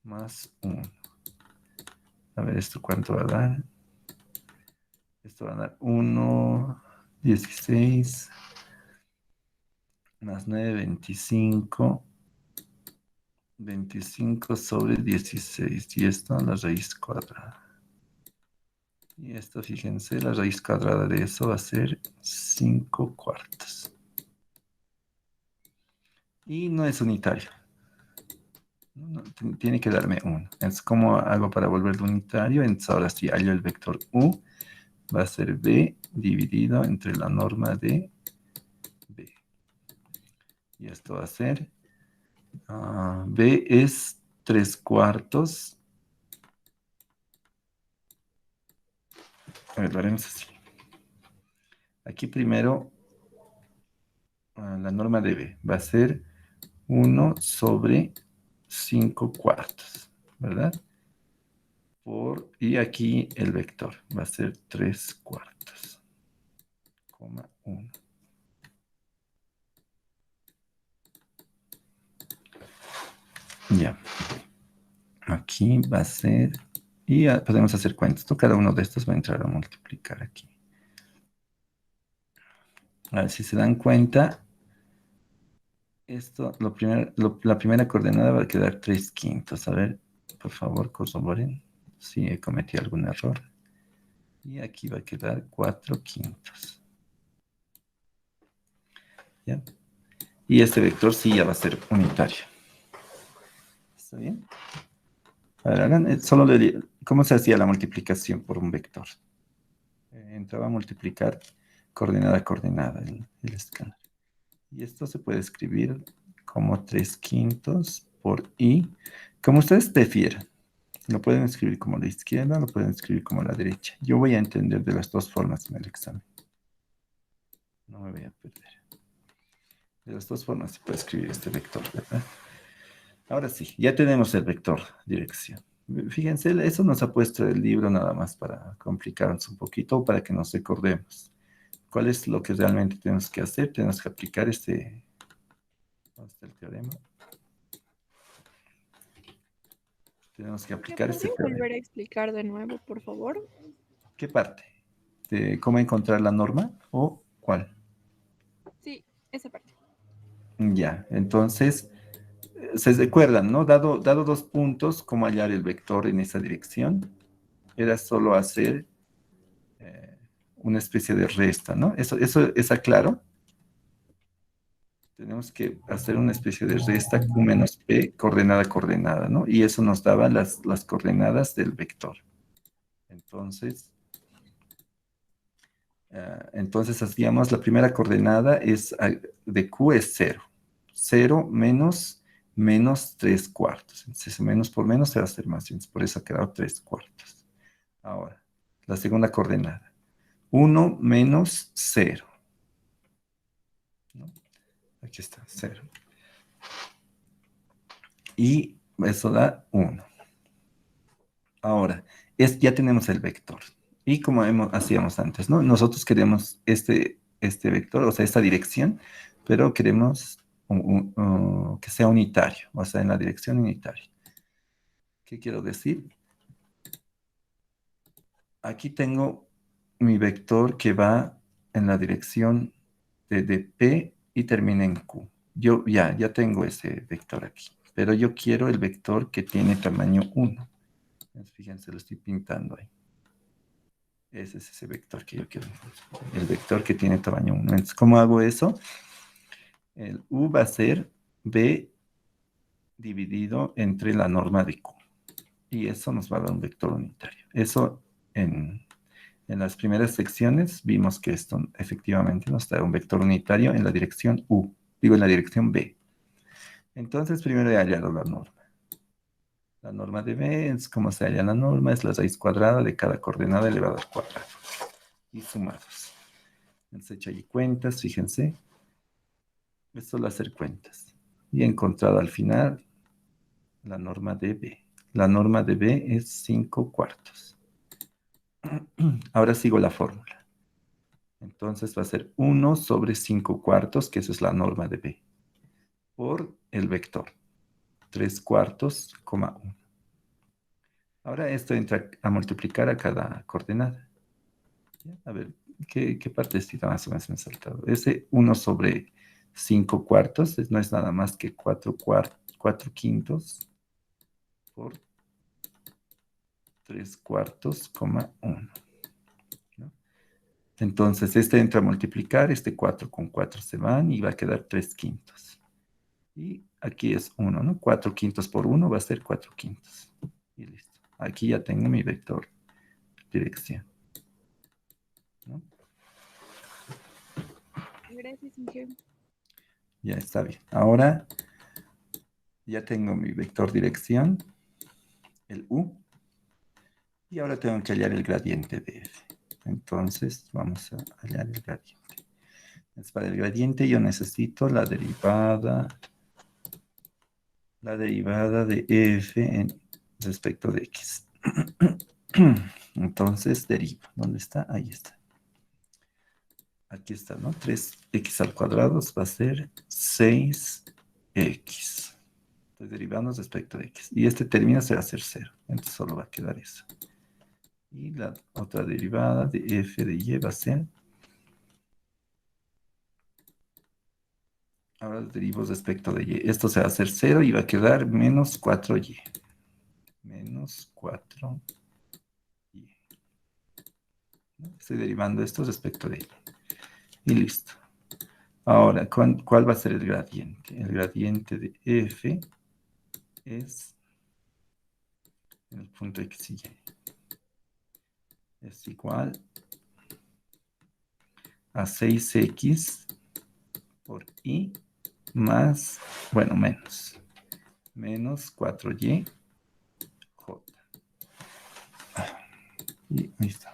Más 1. A ver, ¿esto cuánto va a dar? Esto va a dar 1, 16, más 9, 25. 25 sobre 16. Y esto a la raíz cuadrada. Y esto, fíjense, la raíz cuadrada de eso va a ser 5/4. Y no es unitario. Tiene que darme 1. Entonces, ¿cómo hago para volverlo unitario? Entonces, ahora sí hallo el vector U. Va a ser B dividido entre la norma de B. Y esto va a ser, B es 3/4. A ver, lo haremos así. Aquí primero, la norma de B va a ser 1 sobre 5/4, ¿verdad? Y aquí el vector va a ser 3/4, 1. Ya. Aquí va a ser Y podemos hacer cuentas, ¿no? Cada uno de estos va a entrar a multiplicar aquí. A ver si se dan cuenta, esto, la primera coordenada va a quedar 3/5. A ver, por favor, corroboren si he cometido algún error. Y aquí va a quedar 4/5. ¿Ya? Y este vector sí ya va a ser unitario. ¿Está bien? A ver, hagan, ¿cómo se hacía la multiplicación por un vector? Entraba a multiplicar coordenada a coordenada el escáner. Y esto se puede escribir como 3/5 por i, como ustedes prefieran. Lo pueden escribir como la izquierda, lo pueden escribir como la derecha. Yo voy a entender de las dos formas en el examen. No me voy a perder. De las dos formas se puede escribir este vector, ¿verdad? Ahora sí, ya tenemos el vector dirección. Fíjense, eso nos ha puesto el libro nada más para complicarnos un poquito, para que nos recordemos. ¿Cuál es lo que realmente tenemos que hacer? Tenemos que aplicar ¿dónde está el teorema? Tenemos que ¿Me aplicar este podría teorema. volver a explicar de nuevo, por favor? ¿Qué parte? ¿De cómo encontrar la norma o cuál? Sí, esa parte. Ya, entonces, se recuerdan, ¿no? Dado 2 puntos, ¿cómo hallar el vector en esa dirección? Era solo hacer una especie de resta, ¿no? ¿Eso está claro? Tenemos que hacer una especie de resta Q menos P, coordenada a coordenada, ¿no? Y eso nos daba las coordenadas del vector. Entonces hacíamos, la primera coordenada de Q es 0. 0 menos 3/4. Entonces, menos por menos se va a hacer más. Entonces, por eso ha quedado 3/4. Ahora, la segunda coordenada. 1 menos 0. ¿No? Aquí está, 0. Y eso da 1. Ahora, ya tenemos el vector. Y como hacíamos antes, ¿no? Nosotros queremos este vector, o sea, esta dirección, pero queremos que sea unitario, o sea, en la dirección unitaria. ¿Qué quiero decir? Aquí tengo mi vector que va en la dirección de P y termina en Q. Yo ya tengo ese vector aquí, pero yo quiero el vector que tiene tamaño 1. Fíjense, lo estoy pintando ahí. Ese es ese vector que yo quiero. El vector que tiene tamaño 1. Entonces, ¿cómo hago eso? El U va a ser B dividido entre la norma de Q. Y eso nos va a dar un vector unitario. Eso en las primeras secciones vimos que esto efectivamente nos da un vector unitario en la dirección U. Digo, en la dirección B. Entonces, primero he hallado la norma. La norma de B es como se halla la norma, es la raíz cuadrada de cada coordenada elevada al cuadrado. Y sumados. Entonces, hecho ahí cuentas, fíjense. Es solo hacer cuentas. Y he encontrado al final la norma de B. La norma de B es 5/4. Ahora sigo la fórmula. Entonces va a ser 1 sobre 5/4, que esa es la norma de B, por el vector 3/4, 1. Ahora esto entra a multiplicar a cada coordenada. A ver, ¿qué partecita más o menos me he saltado? Ese 1 sobre 5/4 no es nada más que 4/5 por 3/4, 1. ¿No? Entonces, este entra a multiplicar, este 4 con 4 se van y va a quedar 3/5. Y aquí es 1, ¿no? 4/5 por 1 va a ser 4/5. Y listo. Aquí ya tengo mi vector dirección. ¿No? Gracias, Inge. Ya está bien. Ahora ya tengo mi vector dirección, el U. Y ahora tengo que hallar el gradiente de F. Entonces, vamos a hallar el gradiente. Entonces, para el gradiente yo necesito la derivada de F respecto de X. Entonces, derivo. ¿Dónde está? Ahí está. Aquí está, ¿no? 3x² va a ser 6x. Estoy derivando respecto de x. Y este término se va a hacer 0. Entonces solo va a quedar eso. Y la otra derivada de f de y va a ser... Ahora derivo respecto de y. Esto se va a hacer 0 y va a quedar menos 4y. Menos 4y. Estoy derivando esto respecto de y. Y listo. Ahora, ¿cuál va a ser el gradiente? El gradiente de f es en el punto x y y. Es igual a 6x por y más, bueno, menos 4y j. Y ahí está.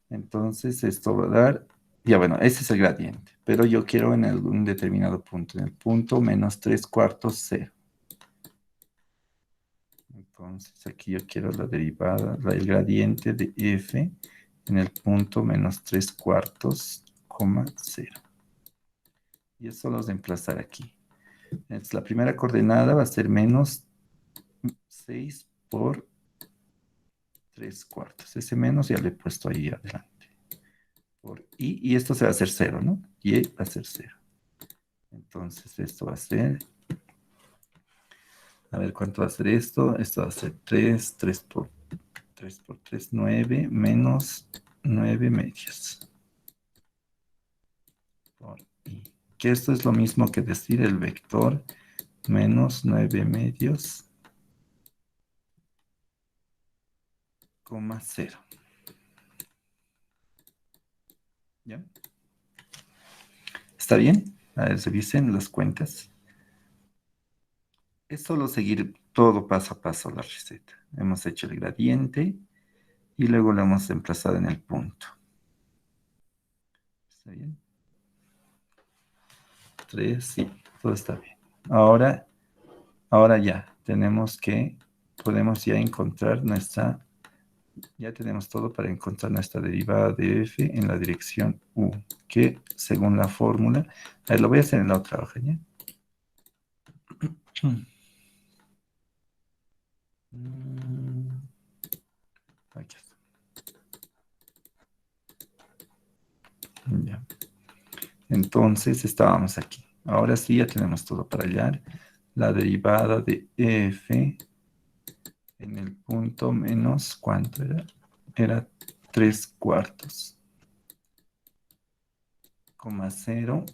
Entonces esto va a dar, ya bueno, ese es el gradiente, pero yo quiero en algún determinado punto, en el punto menos 3/4, 0. Entonces aquí yo quiero la derivada, el gradiente de f en el punto menos 3/4, 0. Y eso lo vamos a emplazar aquí. Entonces la primera coordenada va a ser menos 6 por 3/4. Ese menos ya lo he puesto ahí adelante. Por y esto se va a hacer 0, ¿no? Y va a ser 0. Entonces esto va a ser... A ver, ¿cuánto va a ser esto? Esto va a ser 3 por 3, 9, menos 9 medios. Por i. Que esto es lo mismo que decir el vector menos 9 medios, coma 0. ¿Ya? ¿Está bien? A ver, revisen las cuentas. Es solo seguir todo paso a paso la receta. Hemos hecho el gradiente y luego lo hemos emplazado en el punto. ¿Está bien? 3, sí, todo está bien. Ahora ya podemos ya encontrar ya tenemos todo para encontrar nuestra derivada de f en la dirección u, que según la fórmula, a ver, lo voy a hacer en la otra hoja, ¿ya? Aquí está. Ya. Entonces estábamos aquí. Ahora sí ya tenemos todo para hallar la derivada de f en el punto menos, ¿cuánto era? Era 3/4, 0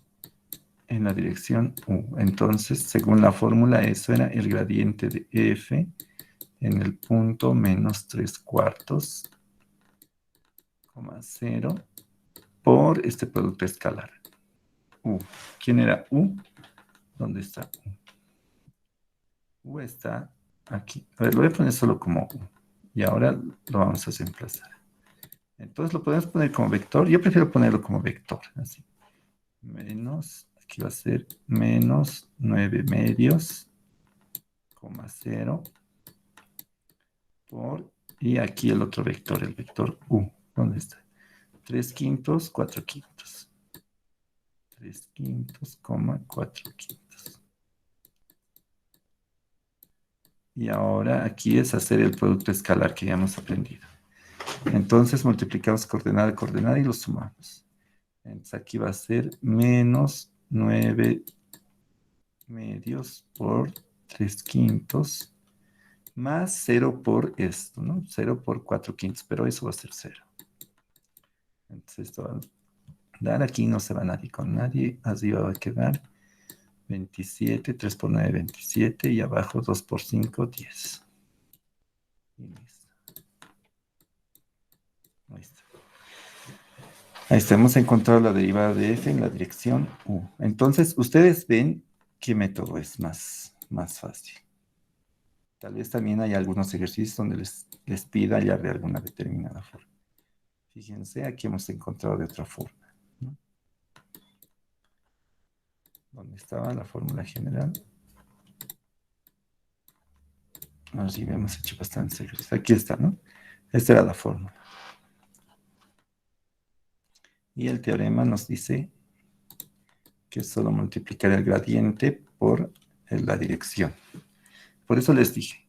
en la dirección u. Entonces, según la fórmula, eso era el gradiente de f en el punto menos 3/4, 0 por este producto escalar. U. ¿Quién era u? ¿Dónde está u? U está aquí. A ver, lo voy a poner solo como u. Y ahora lo vamos a reemplazar. Entonces lo podemos poner como vector. Yo prefiero ponerlo como vector. Así. Menos, aquí va a ser menos 9 medios, 0 por, y aquí el otro vector, el vector u. ¿Dónde está? 3/5, 4/5. 3/5, 4/5. Y ahora aquí es hacer el producto escalar que ya hemos aprendido. Entonces multiplicamos coordenada a coordenada y lo sumamos. Entonces aquí va a ser menos 9 medios por 3/5 más 0 por esto, ¿no? 0 por 4/5, pero eso va a ser 0. Entonces esto va a dar aquí, no se va nadie con nadie. Arriba va a quedar 27, 3 por 9, 27, y abajo 2 por 5, 10. Y listo. Ahí está. Ahí está, hemos encontrado la derivada de f en la dirección u. Entonces, ustedes ven qué método es más fácil. Tal vez también hay algunos ejercicios donde les pida hallar de alguna determinada forma. Fíjense, aquí hemos encontrado de otra forma, ¿no? ¿Dónde estaba la fórmula general? Así hemos hecho bastantes ejercicios. Aquí está, ¿no? Esta era la fórmula. Y el teorema nos dice que es solo multiplicar el gradiente por la dirección. Por eso les dije,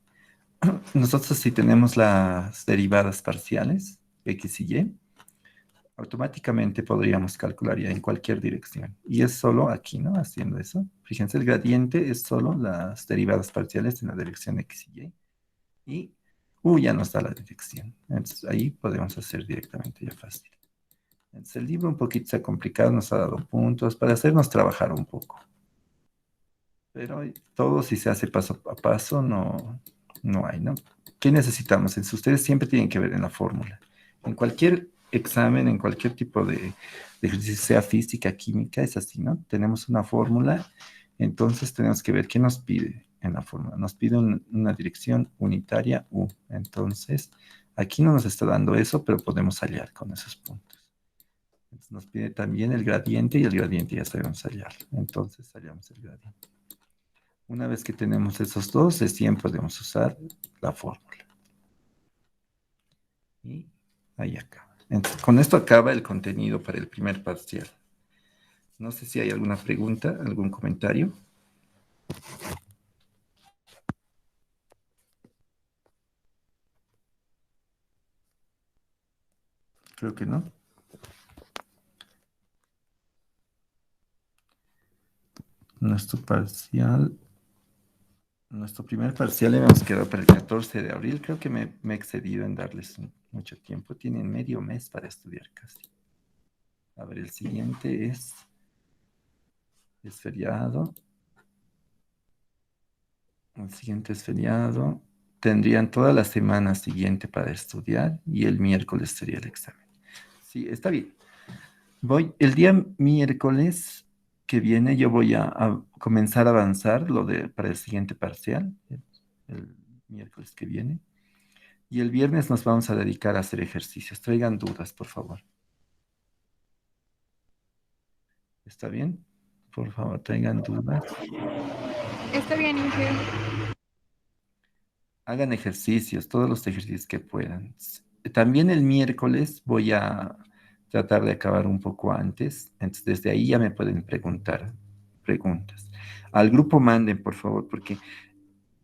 nosotros si tenemos las derivadas parciales, x y y, automáticamente podríamos calcular ya en cualquier dirección. Y es solo aquí, ¿no? Haciendo eso. Fíjense, el gradiente es solo las derivadas parciales en la dirección x y y. Y ya nos da la dirección. Entonces ahí podemos hacer directamente ya fácil. Entonces el libro un poquito se ha complicado, nos ha dado puntos para hacernos trabajar un poco. Pero todo si se hace paso a paso no hay, ¿no? ¿Qué necesitamos? Ustedes siempre tienen que ver en la fórmula. En cualquier examen, en cualquier tipo de ejercicio, sea física, química, es así, ¿no? Tenemos una fórmula, entonces tenemos que ver qué nos pide en la fórmula. Nos pide una dirección unitaria U. Entonces, aquí no nos está dando eso, pero podemos hallar con esos puntos. Entonces, nos pide también el gradiente y el gradiente ya sabemos hallarlo. Entonces, hallamos el gradiente. Una vez que tenemos esos dos, recién podemos usar la fórmula. Y ahí acaba. Entonces, con esto acaba el contenido para el primer parcial. No sé si hay alguna pregunta, algún comentario. Creo que no. Nuestro parcial, nuestro primer parcial hemos quedado para el 14 de abril. Creo que me he excedido en darles mucho tiempo. Tienen medio mes para estudiar casi. A ver, el siguiente es feriado. El siguiente es feriado. Tendrían toda la semana siguiente para estudiar y el miércoles sería el examen. Sí, está bien. El día miércoles que viene yo voy a comenzar a avanzar para el siguiente parcial, el miércoles que viene. Y el viernes nos vamos a dedicar a hacer ejercicios. Traigan dudas, por favor. ¿Está bien? Por favor, traigan dudas. Está bien, Inge. Hagan ejercicios, todos los ejercicios que puedan. También el miércoles voy a tratar de acabar un poco antes. Entonces, desde ahí ya me pueden preguntar preguntas. Al grupo manden, por favor, porque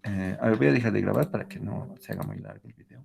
a ver, voy a dejar de grabar para que no se haga muy largo el video.